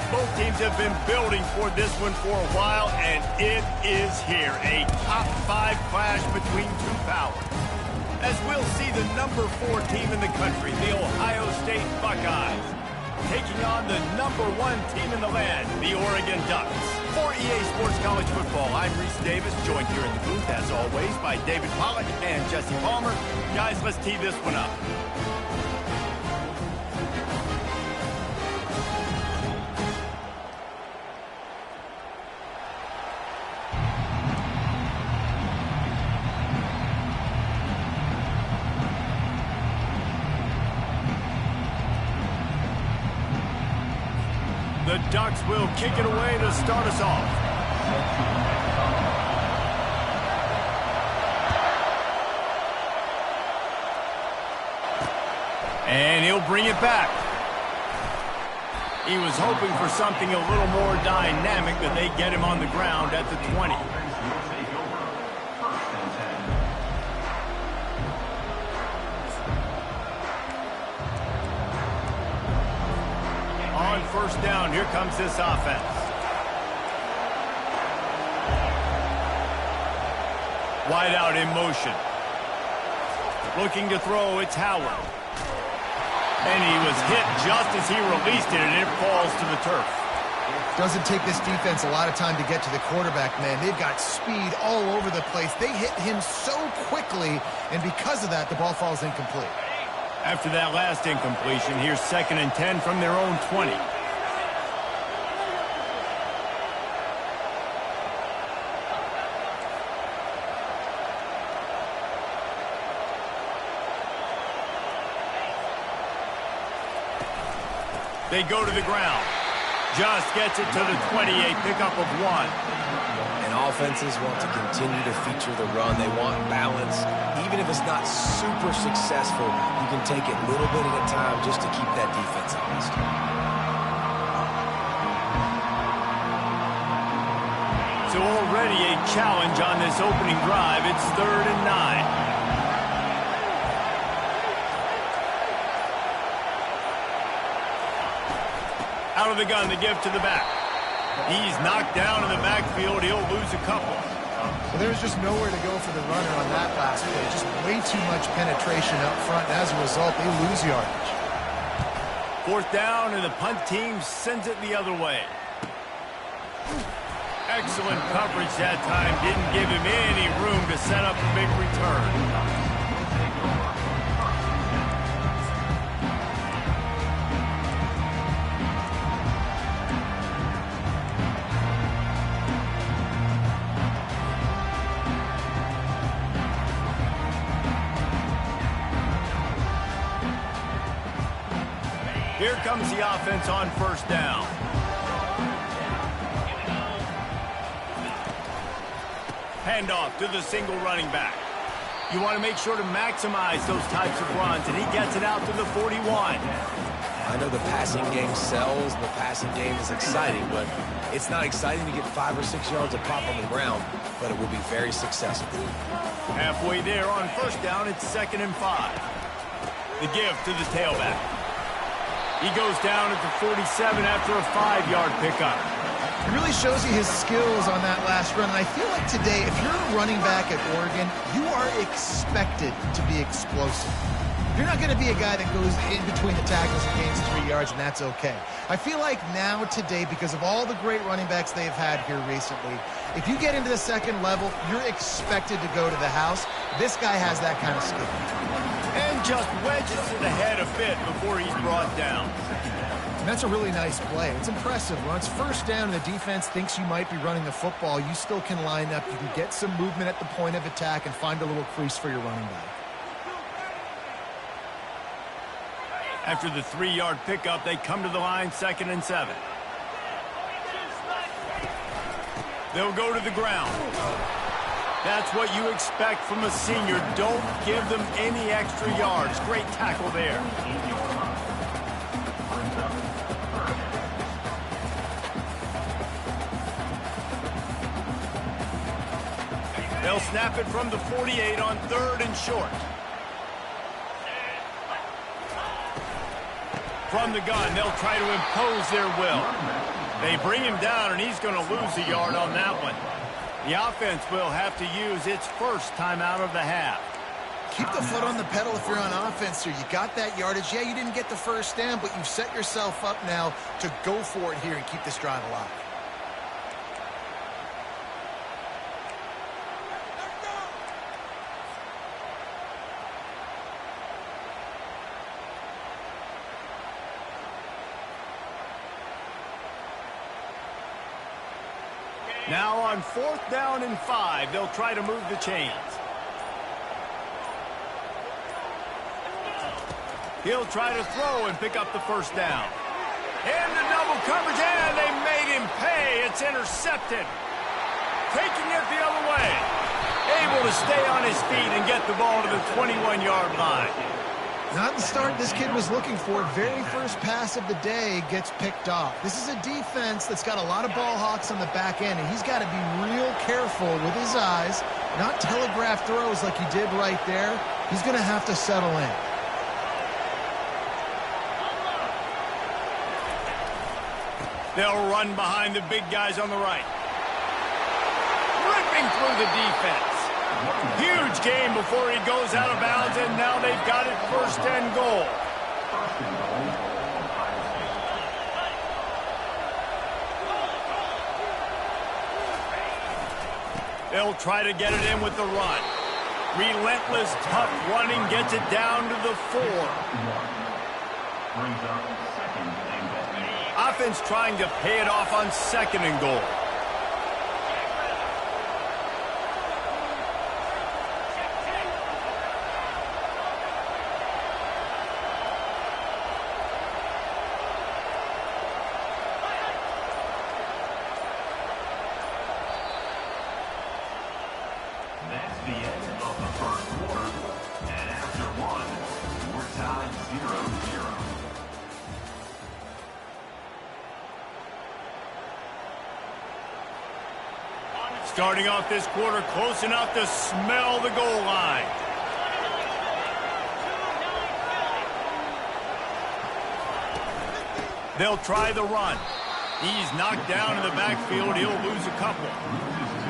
Both teams have been building for this one for a while, and it is here, a top 5 clash between two powers. As we'll see the number 4 team in the country, the Ohio State Buckeyes, taking on the number 1 team in the land, the Oregon Ducks. For EA Sports College Football, I'm Reese Davis, joined here in the booth, as always, by David Pollack and Jesse Palmer. Guys, let's tee this one up. The Ducks will kick it away to start us off. And he'll bring it back. He was hoping for something a little more dynamic, but they get him on the ground at the 20. On first down, here comes this offense. Wide out in motion. Looking to throw, it's Howard. And he was hit just as he released it, and it falls to the turf. Doesn't take this defense a lot of time to get to the quarterback, man. They've got speed all over the place. They hit him so quickly, and because of that, the ball falls incomplete. After that last incompletion, here's 2nd and 10 from their own 20. They go to the ground. Just gets it to the 20, a pickup of 1. And offenses want to continue to feature the run. They want balance. Even if it's not super successful, you can take it little bit at a time just to keep that defense honest. So already a challenge on this opening drive. It's 3rd and 9. Out of the gun, the give to the back. He's knocked down in the backfield. He'll lose a couple. Well, there's just nowhere to go for the runner on that last play. Just way too much penetration up front, and as a result, they lose yardage. 4th down, and the punt team sends it the other way. Excellent coverage that time. Didn't give him any room to set up a big return. Here comes the offense on first down. Handoff to the single running back. You want to make sure to maximize those types of runs, and he gets it out to the 41. I know the passing game sells, and the passing game is exciting, but it's not exciting to get 5 or 6 yards of pop on the ground, but it will be very successful. Halfway there on first down, it's 2nd and 5. The give to the tailback. He goes down at the 47 after a 5-yard pickup. It really shows you his skills on that last run. And I feel like today, if you're a running back at Oregon, you are expected to be explosive. You're not going to be a guy that goes in between the tackles and gains 3 yards, and that's okay. I feel like now, today, because of all the great running backs they've had here recently, if you get into the second level, you're expected to go to the house. This guy has that kind of skill. And just wedges it ahead a bit before he's brought down. And that's a really nice play. It's impressive. When it's first down and the defense thinks you might be running the football, you still can line up. You can get some movement at the point of attack and find a little crease for your running back. After the 3-yard pickup, they come to the line, 2nd and 7. They'll go to the ground. That's what you expect from a senior. Don't give them any extra yards. Great tackle there. They'll snap it from the 48 on 3rd and short. From the gun, they'll try to impose their will. They bring him down, and he's going to lose a yard on that one. The offense will have to use its first timeout of the half. Keep the foot on the pedal if you're on offense here. You got that yardage. Yeah, you didn't get the first down, but you've set yourself up now to go for it here and keep this drive alive. Now on 4th down and 5, they'll try to move the chains. He'll try to throw and pick up the first down. Into double coverage, and they made him pay. It's intercepted. Taking it the other way. Able to stay on his feet and get the ball to the 21-yard line. Not the start this kid was looking for. Very first pass of the day gets picked off. This is a defense that's got a lot of ball hawks on the back end, and he's got to be real careful with his eyes, not telegraph throws like he did right there. He's going to have to settle in. They'll run behind the big guys on the right. Ripping through the defense. Huge game before he goes out of bounds, and now they've got it 1st and goal. They'll try to get it in with the run. Relentless, tough running gets it down to the 4. Offense trying to pay it off on 2nd and goal. That's the end of the first quarter. And after one, we're tied 0-0. Starting off this quarter close enough to smell the goal line. They'll try the run. He's knocked down in the backfield. He'll lose a couple.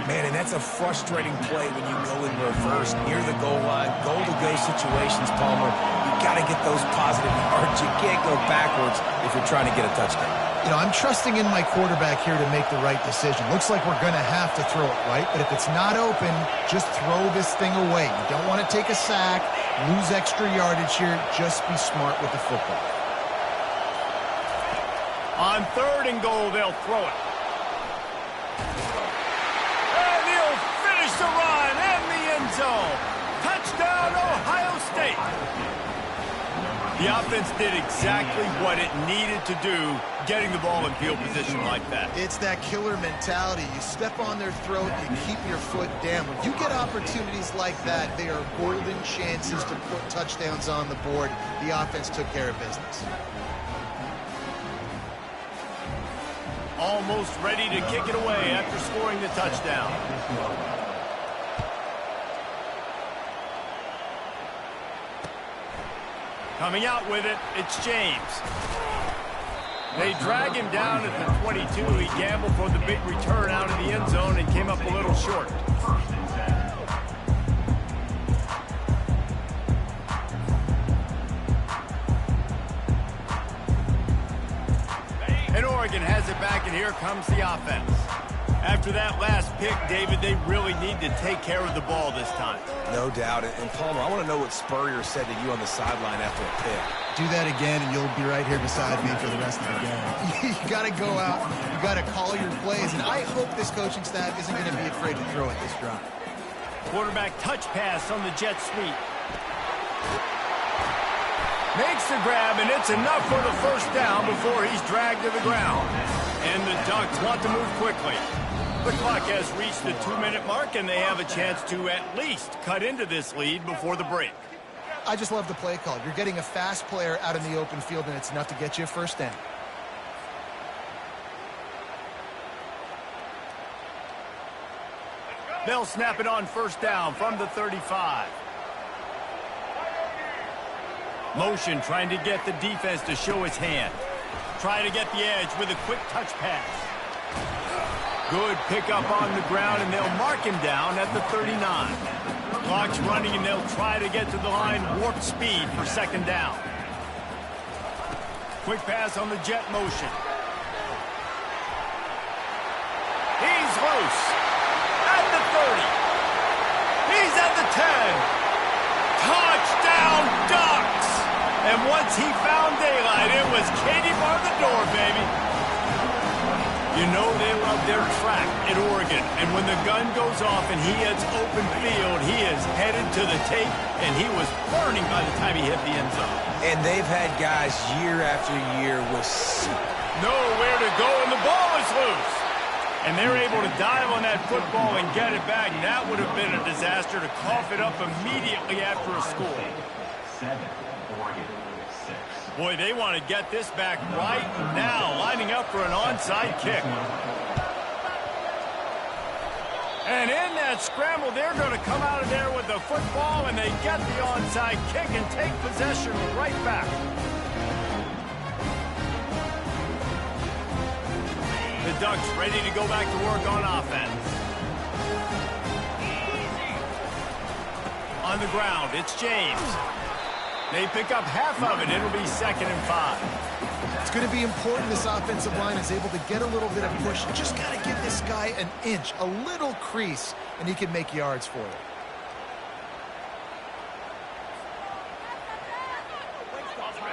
Man, and that's a frustrating play when you go in reverse near the goal line. Goal-to-go situations, Palmer. You got to get those positive yards. You can't go backwards if you're trying to get a touchdown. You know, I'm trusting in my quarterback here to make the right decision. Looks like we're going to have to throw it, right? But if it's not open, just throw this thing away. You don't want to take a sack, lose extra yardage here. Just be smart with the football. On 3rd and goal, they'll throw it. And he'll finish the run in the end zone. Touchdown, Ohio State. The offense did exactly what it needed to do, getting the ball in field position like that. It's that killer mentality. You step on their throat, you keep your foot down. When you get opportunities like that, they are golden chances to put touchdowns on the board. The offense took care of business. Almost ready to kick it away after scoring the touchdown. Coming out with it, it's James. They drag him down at the 22. He gambled for the big return out of the end zone and came up a little short. And Oregon has it back, and here comes the offense. After that last pick, David, they really need to take care of the ball this time. No doubt. And Palmer, I want to know what Spurrier said to you on the sideline after a pick. Do that again, and you'll be right here beside me for the rest of the game. You got to go out. You got to call your plays, and I hope this coaching staff isn't going to be afraid to throw at this drive. Quarterback touch pass on the jet sweep. Makes the grab, and it's enough for the first down before he's dragged to the ground. And the Ducks want to move quickly. The clock has reached the 2-minute mark, and they have a chance to at least cut into this lead before the break. I just love the play call. You're getting a fast player out in the open field, and it's enough to get you a first down. They'll snap it on first down from the 35. Motion trying to get the defense to show his hand. Trying to get the edge with a quick touch pass. Good pickup on the ground, and they'll mark him down at the 39. Clock's running, and they'll try to get to the line warp speed for second down. Quick pass on the jet motion. He's loose at the 30. He's at the 10. Touchdown Ducks! And once he found daylight, it was Katie bar the door, baby. You know they love their track at Oregon, and when the gun goes off and he hits open field, he is headed to the tape, and he was burning by the time he hit the end zone. And they've had guys year after year with nowhere to go, and the ball is loose. And they're able to dive on that football and get it back. That would have been a disaster to cough it up immediately after a score. 7, Oregon 6. Boy, they want to get this back right now, lining up for an onside kick. And in that scramble, they're going to come out of there with the football, and they get the onside kick and take possession right back. The Ducks ready to go back to work on offense. On the ground, it's James. They pick up half of it. It'll be 2nd and 5. It's going to be important this offensive line is able to get a little bit of push. You just got to give this guy an inch, a little crease, and he can make yards for you.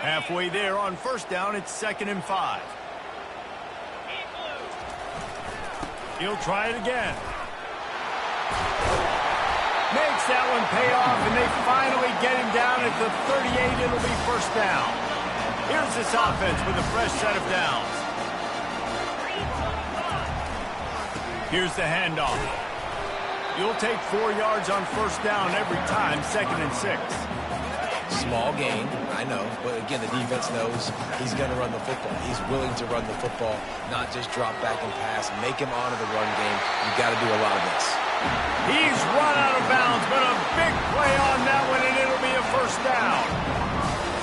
Halfway there on first down, it's 2nd and 5. He'll try it again. Makes that one pay off, and they finally get him down at the 38. It'll be first down. Here's this offense with a fresh set of downs. Here's the handoff. You'll take 4 yards on first down every time, 2nd and 6. small gain, I know, but again, the defense knows he's going to run the football. He's willing to run the football, not just drop back and pass, make him honor the run game. You got to do a lot of this. He's run out of bounds, but a big play on that one, and it'll be a first down.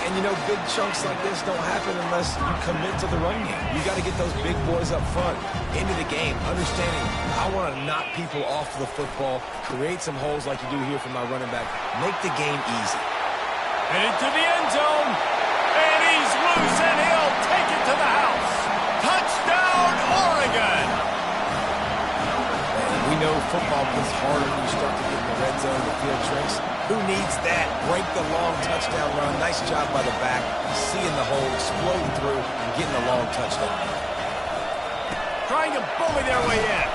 And, you know, big chunks like this don't happen unless you commit to the run game. You got to get those big boys up front into the game, understanding I want to knock people off the football, create some holes like you do here for my running back, make the game easy. And into the end zone, and he's loose, and he'll take it to the house. Touchdown, Oregon! And we know football gets harder when you start to get in the red zone, the field tricks. Who needs that? Break the long touchdown run. Nice job by the back, seeing the hole, exploding through, and getting a long touchdown. Trying to bully their way in.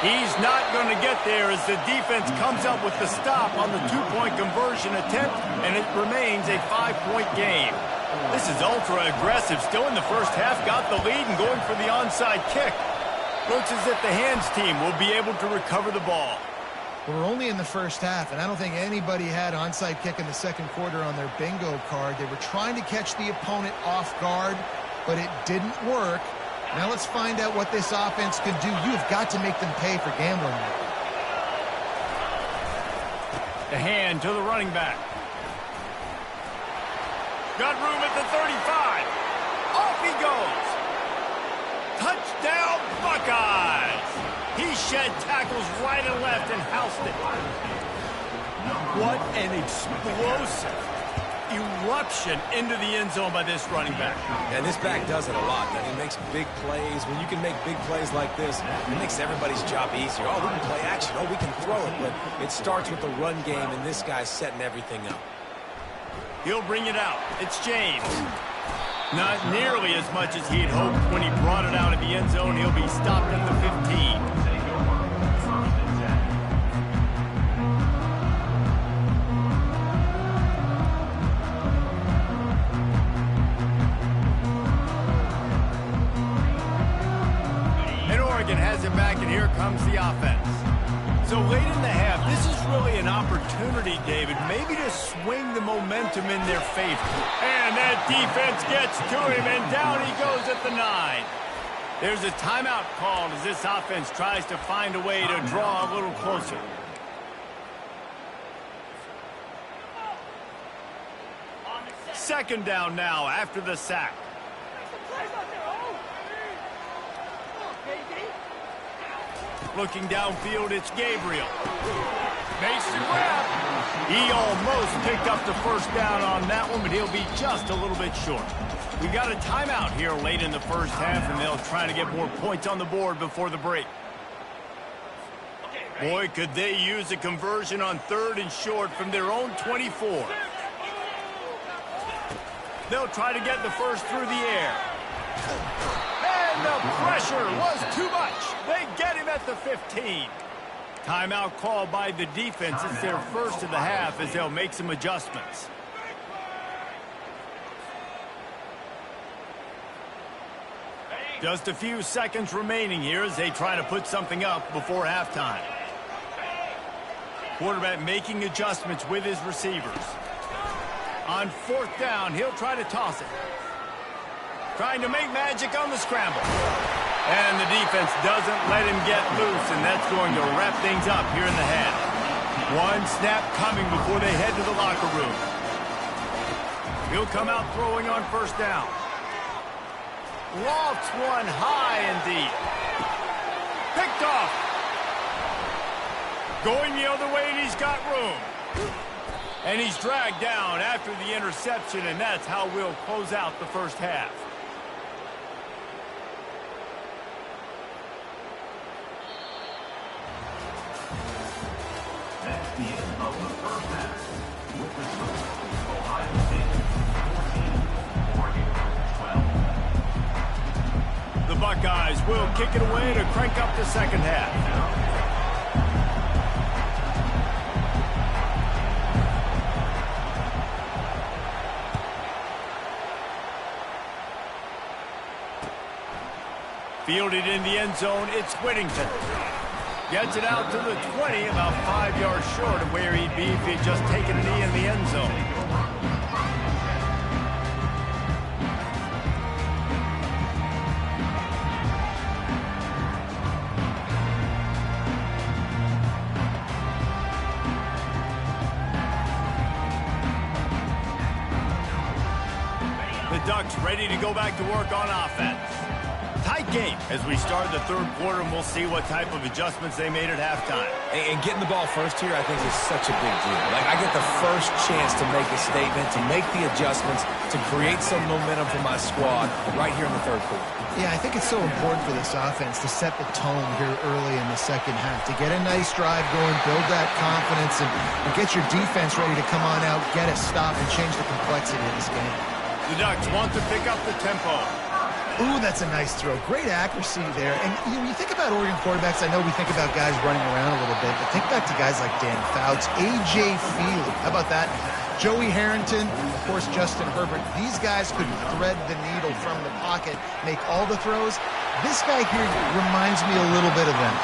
He's not going to get there as the defense comes up with the stop on the two-point conversion attempt, and it remains a 5-point game. This is ultra-aggressive. Still in the first half, got the lead and going for the onside kick. Looks as if the hands team will be able to recover the ball. We're only in the first half, and I don't think anybody had onside kick in the second quarter on their bingo card. They were trying to catch the opponent off guard, but it didn't work. Now let's find out what this offense can do. You've got to make them pay for gambling. The hand to the running back. Got room at the 35. Off he goes. Touchdown, Buckeyes. He shed tackles right and left and housed it. What an explosive eruption into the end zone by this running back. And this back does it a lot. I mean, he makes big plays. When you can make big plays like this, it makes everybody's job easier. Oh, we can play action. Oh, we can throw it. But it starts with the run game, and this guy's setting everything up. He'll bring it out. It's James. Not nearly as much as he'd hoped when he brought it out of the end zone. He'll be stopped at the 15. Has it back, and here comes the offense. So late in the half, this is really an opportunity, David, maybe to swing the momentum in their favor. And that defense gets to him, and down he goes at the 9. There's a timeout called as this offense tries to find a way to draw a little closer. Second down now after the sack. Looking downfield, it's Gabriel. Makes the grab. He almost picked up the first down on that one, but he'll be just a little bit short. We got a timeout here late in the first half, and they'll try to get more points on the board before the break. Boy, could they use a conversion on 3rd and short from their own 24. They'll try to get the first through the air. And the pressure was too much. They get him at the 15. Timeout called by the defense. It's their first of the half as they'll make some adjustments. Just a few seconds remaining here as they try to put something up before halftime. Quarterback making adjustments with his receivers. On 4th down, he'll try to toss it. Trying to make magic on the scramble. And the defense doesn't let him get loose, and that's going to wrap things up here in the half. One snap coming before they head to the locker room. He'll come out throwing on 1st down. Lofts one high and deep. Picked off. Going the other way, and he's got room. And he's dragged down after the interception, and that's how we'll close out the first half. That's the end of the first half. With the score, Ohio State 14, Oregon 12. The Buckeyes will kick it away to crank up the second half. Fielded in the end zone, it's Whittington. Gets it out to the 20, about 5 yards short of where he'd be if he'd just taken a knee in the end zone. The Ducks ready to go back to work on offense. Tight game as we start the 3rd quarter, and we'll see what type of adjustments they made at halftime. And getting the ball first here, I think, is such a big deal. Like, I get the first chance to make a statement, to make the adjustments, to create some momentum for my squad right here in the 3rd quarter. Yeah, I think it's so important for this offense to set the tone here early in the second half, to get a nice drive going, build that confidence, and get your defense ready to come on out, get a stop, and change the complexity of this game. The Ducks want to pick up the tempo. Ooh, that's a nice throw. Great accuracy there. And when you think about Oregon quarterbacks, I know we think about guys running around a little bit, but think back to guys like Dan Fouts, A.J. Feely. How about that? Joey Harrington, of course, Justin Herbert. These guys could thread the needle from the pocket, make all the throws. This guy here reminds me a little bit of them.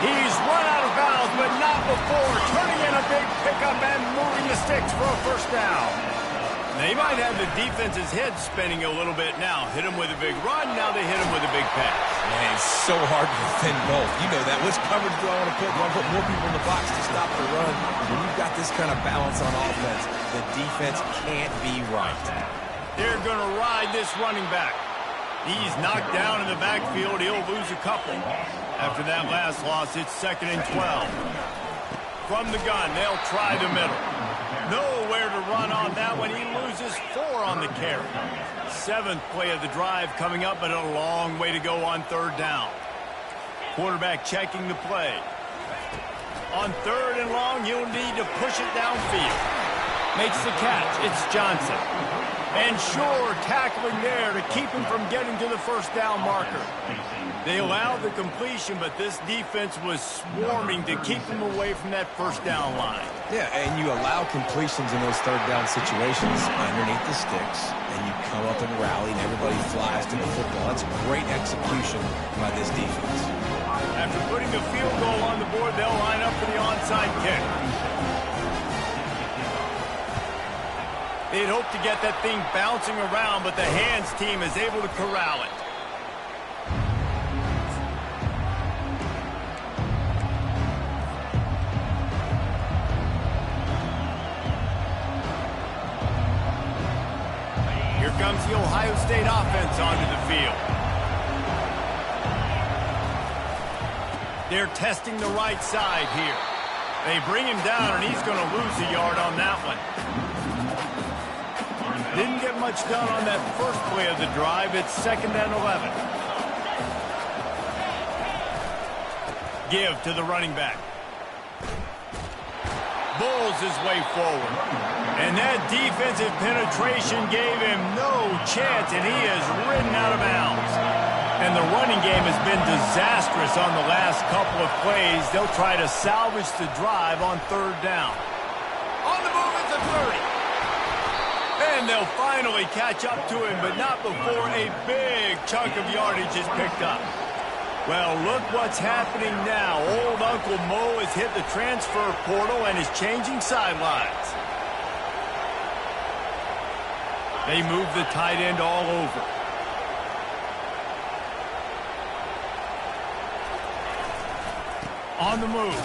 He's run out of bounds, but not before turning in a big pickup and moving the sticks for a first down. They might have the defense's head spinning a little bit now. Hit him with a big run, now they hit him with a big pass. Man, it's so hard to defend both. You know that. Which coverage do I want to put? Do I put more people in the box to stop the run? When you've got this kind of balance on offense, the defense can't be right. They're going to ride this running back. He's knocked down in the backfield. He'll lose a couple. After that last loss, it's 2nd and 12. From the gun, they'll try the middle. Nowhere to run on that one. He loses 4 on the carry. 7th play of the drive coming up, but a long way to go on 3rd down. Quarterback checking the play. On 3rd and long, you'll need to push it downfield. Makes the catch. It's Johnson. And sure, tackling there to keep him from getting to the first down marker. They allowed the completion, but this defense was swarming to keep them away from that first down line. Yeah, and you allow completions in those 3rd down situations underneath the sticks, and you come up and rally, and everybody flies to the football. That's great execution by this defense. After putting a field goal on the board, they'll line up for the onside kick. They'd hope to get that thing bouncing around, but the hands team is able to corral it. Ohio State offense onto the field. They're testing the right side here. They bring him down, and he's going to lose a yard on that one. Didn't get much done on that first play of the drive. It's 2nd and 11. Give to the running back. Bulls his way forward. And that defensive penetration gave him no chance, and he is ridden out of bounds. And the running game has been disastrous on the last couple of plays. They'll try to salvage the drive on 3rd down. On the move is a 30. And they'll finally catch up to him, but not before a big chunk of yardage is picked up. Well, look what's happening now. Old Uncle Mo has hit the transfer portal and is changing sidelines. They move the tight end all over. On the move.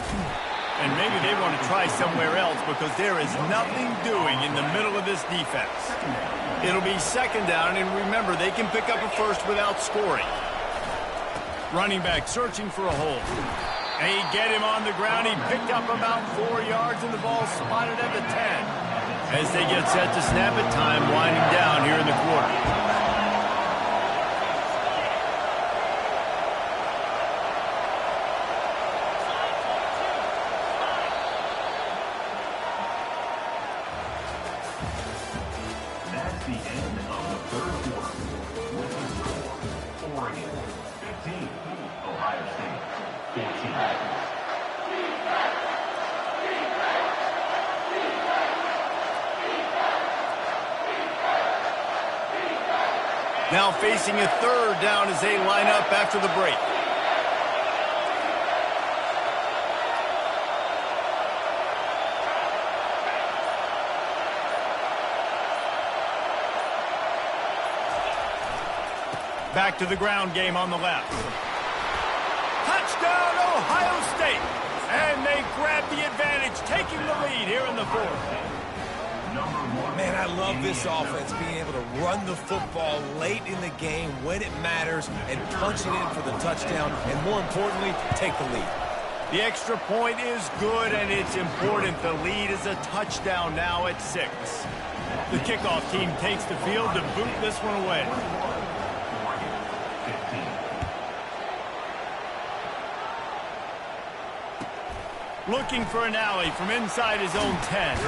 And maybe they want to try somewhere else because there is nothing doing in the middle of this defense. It'll be 2nd down, and remember, they can pick up a first without scoring. Running back searching for a hole. They get him on the ground. He picked up about 4 yards, and the ball spotted at the 10. As they get set to snap it, time winding down here in the quarter. That's the end of the 3rd quarter. With the score, Oregon 15, Ohio State 14. Now facing a 3rd down as they line up after the break. Back to the ground game on the left. Touchdown, Ohio State! And they grab the advantage, taking the lead here in the 4th. Man, I love this offense, being able to run the football late in the game when it matters and punch it in for the touchdown, and more importantly, take the lead. The extra point is good, and it's important. The lead is a touchdown now at 6. The kickoff team takes the field to boot this one away. Looking for an alley from inside his own 10.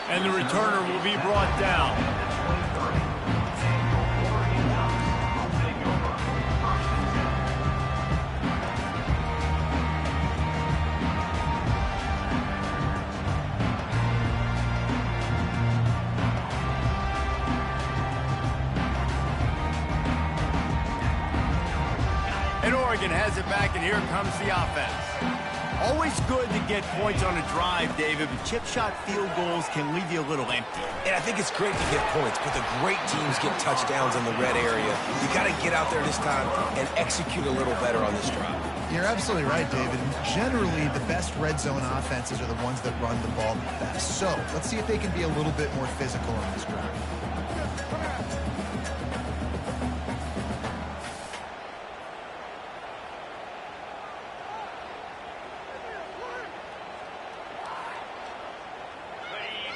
And the returner will be brought down. And Oregon has it back, and here comes the offense. Always good to get points on a drive, David, but chip shot field goals can leave you a little empty. And I think it's great to get points, but the great teams get touchdowns in the red area. You got to get out there this time and execute a little better on this drive. You're absolutely right, David. Generally, the best red zone offenses are the ones that run the ball the best. So let's see if they can be a little bit more physical on this drive.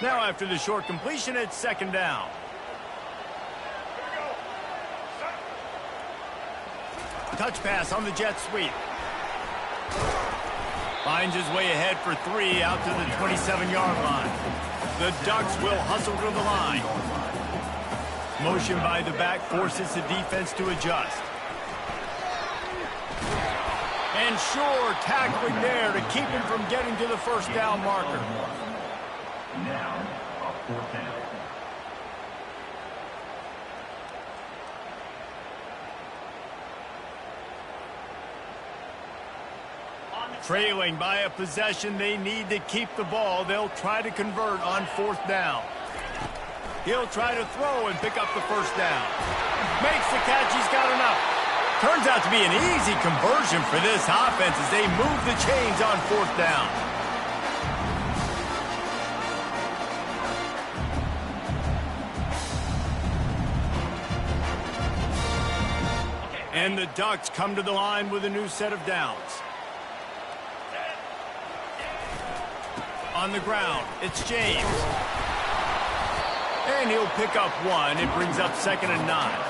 Now after the short completion, it's 2nd down. Touch pass on the jet sweep. Finds his way ahead for 3 out to the 27-yard line. The Ducks will hustle to the line. Motion by the back forces the defense to adjust. And sure tackling there to keep him from getting to the 1st down marker. Now, a 4th down. Trailing by a possession, they need to keep the ball. They'll try to convert on 4th down. He'll try to throw and pick up the 1st down. Makes the catch, he's got enough. Turns out to be an easy conversion for this offense as they move the chains on 4th down. And the Ducks come to the line with a new set of downs. On the ground, it's James. And he'll pick up one. It brings up 2nd and 9.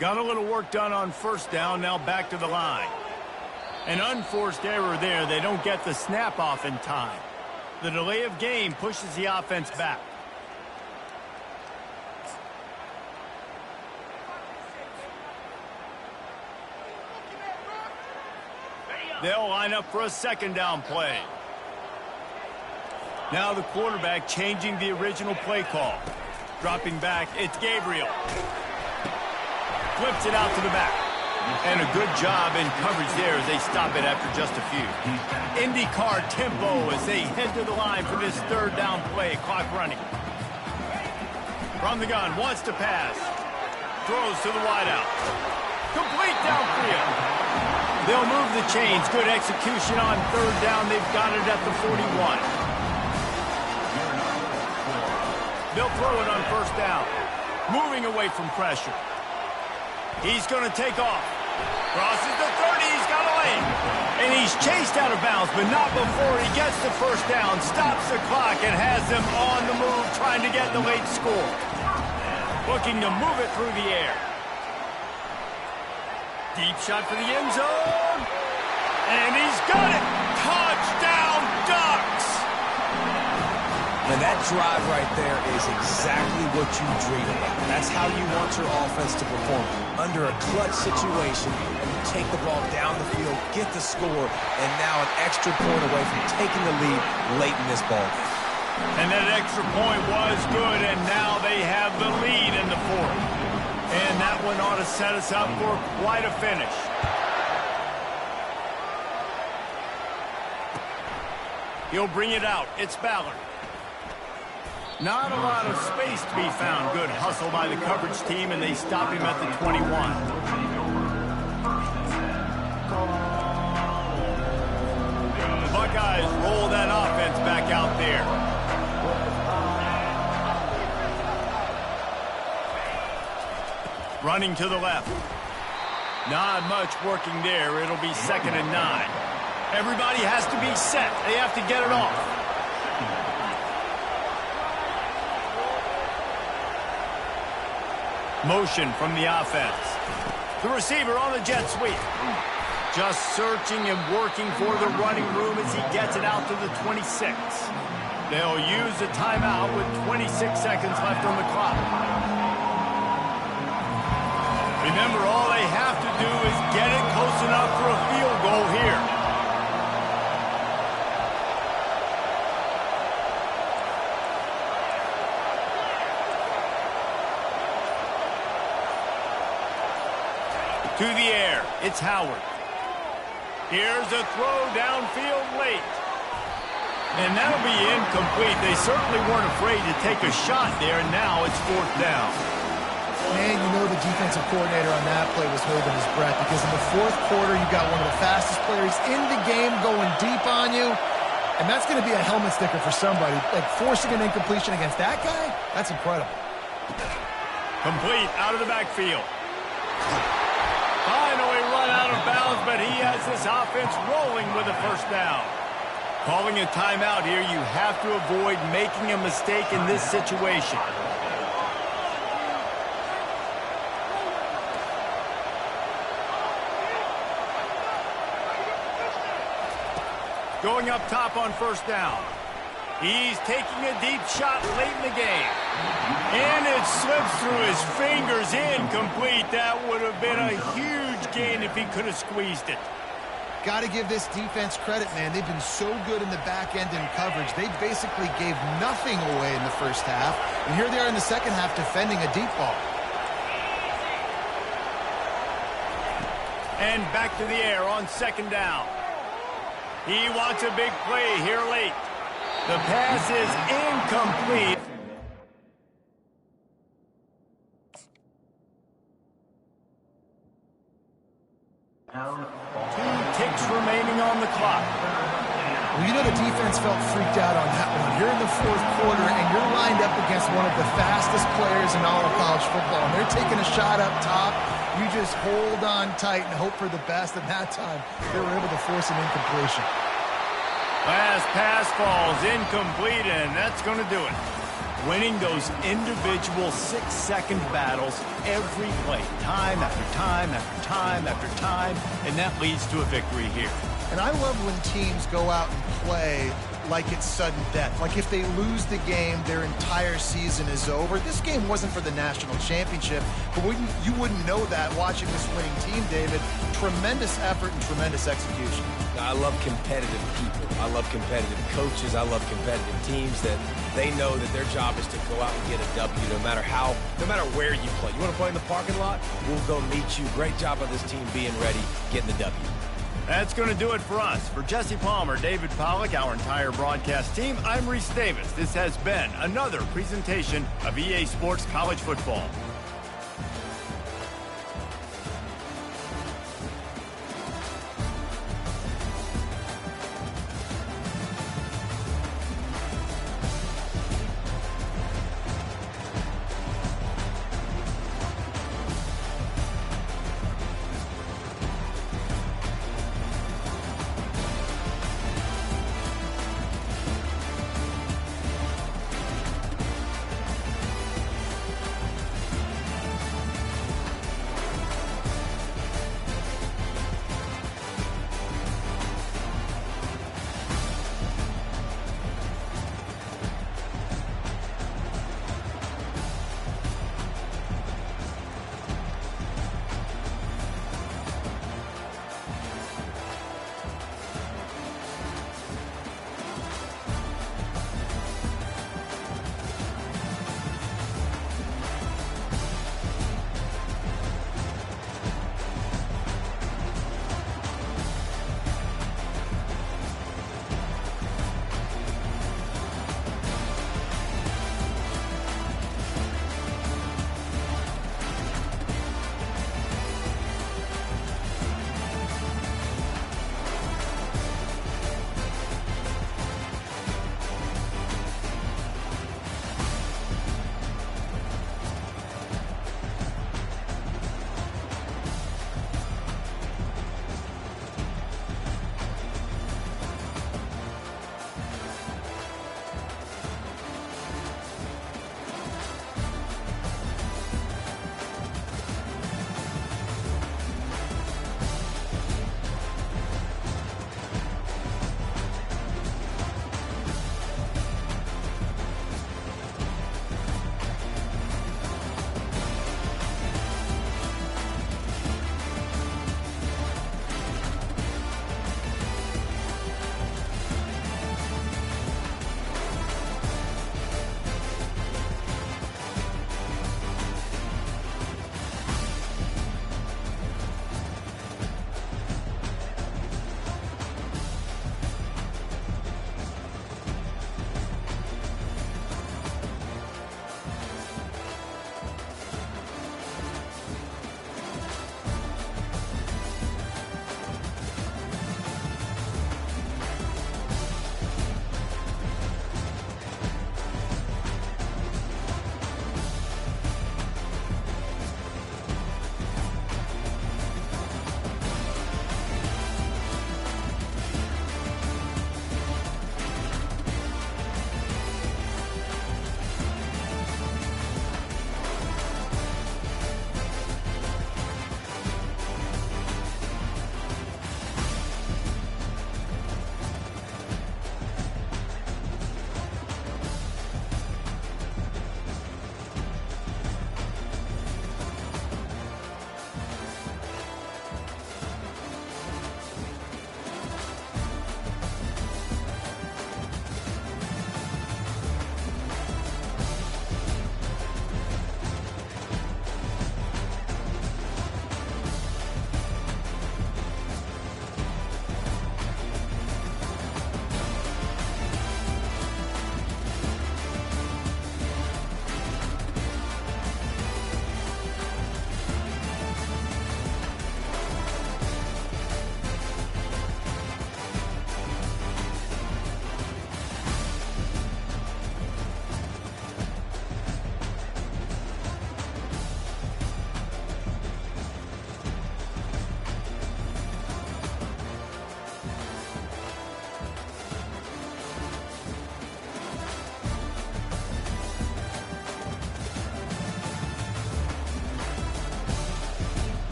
Got a little work done on 1st down, now back to the line. An unforced error there. They don't get the snap off in time. The delay of game pushes the offense back. They'll line up for a 2nd down play. Now the quarterback changing the original play call. Dropping back, it's Gabriel. Flips it out to the back. And a good job in coverage there as they stop it after just a few. IndyCar tempo as they head to the line for this 3rd down play. Clock running. From the gun, wants to pass. Throws to the wideout. Complete downfield. They'll move the chains. Good execution on 3rd down. They've got it at the 41. They'll throw it on 1st down. Moving away from pressure. He's going to take off. Crosses the 30. He's got a lane. And he's chased out of bounds, but not before he gets the 1st down. Stops the clock and has them on the move, trying to get the late score. Looking to move it through the air. Deep shot for the end zone. And he's got it. Touchdown, Ducks. And that drive right there is exactly what you dream about. That's how you want your offense to perform. Under a clutch situation, you take the ball down the field, get the score, and now an extra point away from taking the lead late in this ball game. And that extra point was good, and now they have the lead in the 4th. And that one ought to set us up for quite a finish. He'll bring it out. It's Ballard. Not a lot of space to be found. Good hustle by the coverage team, and they stop him at the 21. The Buckeyes roll that offense back out there. Running to the left. Not much working there. It'll be 2nd and 9. Everybody has to be set. They have to get it off. Motion from the offense. The receiver on the jet sweep. Just searching and working for the running room as he gets it out to the 26. They'll use a timeout with 26 seconds left on the clock. Remember, all they have to do is get it close enough for a field goal here. To the air, it's Howard. Here's a throw downfield late. And that'll be incomplete. They certainly weren't afraid to take a shot there, and now it's 4th down. Man, you know the defensive coordinator on that play was holding his breath, because in the 4th quarter, you got one of the fastest players in the game going deep on you, and that's going to be a helmet sticker for somebody. Like, forcing an incompletion against that guy, that's incredible. Complete out of the backfield. Finally run out of bounds, but he has this offense rolling with a 1st down. Calling a timeout here, you have to avoid making a mistake in this situation. Going up top on 1st down. He's taking a deep shot late in the game. And it slips through his fingers, incomplete. That would have been a huge gain if he could have squeezed it. Got to give this defense credit, man. They've been so good in the back end in coverage. They basically gave nothing away in the 1st half. And here they are in the 2nd half defending a deep ball. And back to the air on second down. He wants a big play here late. The pass is incomplete. Two ticks remaining on the clock. Well, you know the defense felt freaked out on that one. You're in the fourth quarter, and you're lined up against one of the fastest players in all of college football, and they're taking a shot up top. You just hold on tight and hope for the best, and that time they were able to force an incompletion. Last pass falls incomplete, and that's going to do it. Winning those individual 6-second battles every play, time after time after time after time, and that leads to a victory here. And I love when teams go out and play like it's sudden death. Like if they lose the game, their entire season is over. This game wasn't for the national championship, but you wouldn't know that watching this winning team, David. Tremendous effort and tremendous execution. I love competitive people. I love competitive coaches. I love competitive teams that they know that their job is to go out and get a W no matter where you play. You want to play in the parking lot? We'll go meet you. Great job of this team being ready, getting the W. That's going to do it for us. For Jesse Palmer, David Pollack, our entire broadcast team, I'm Reese Davis. This has been another presentation of EA Sports College Football.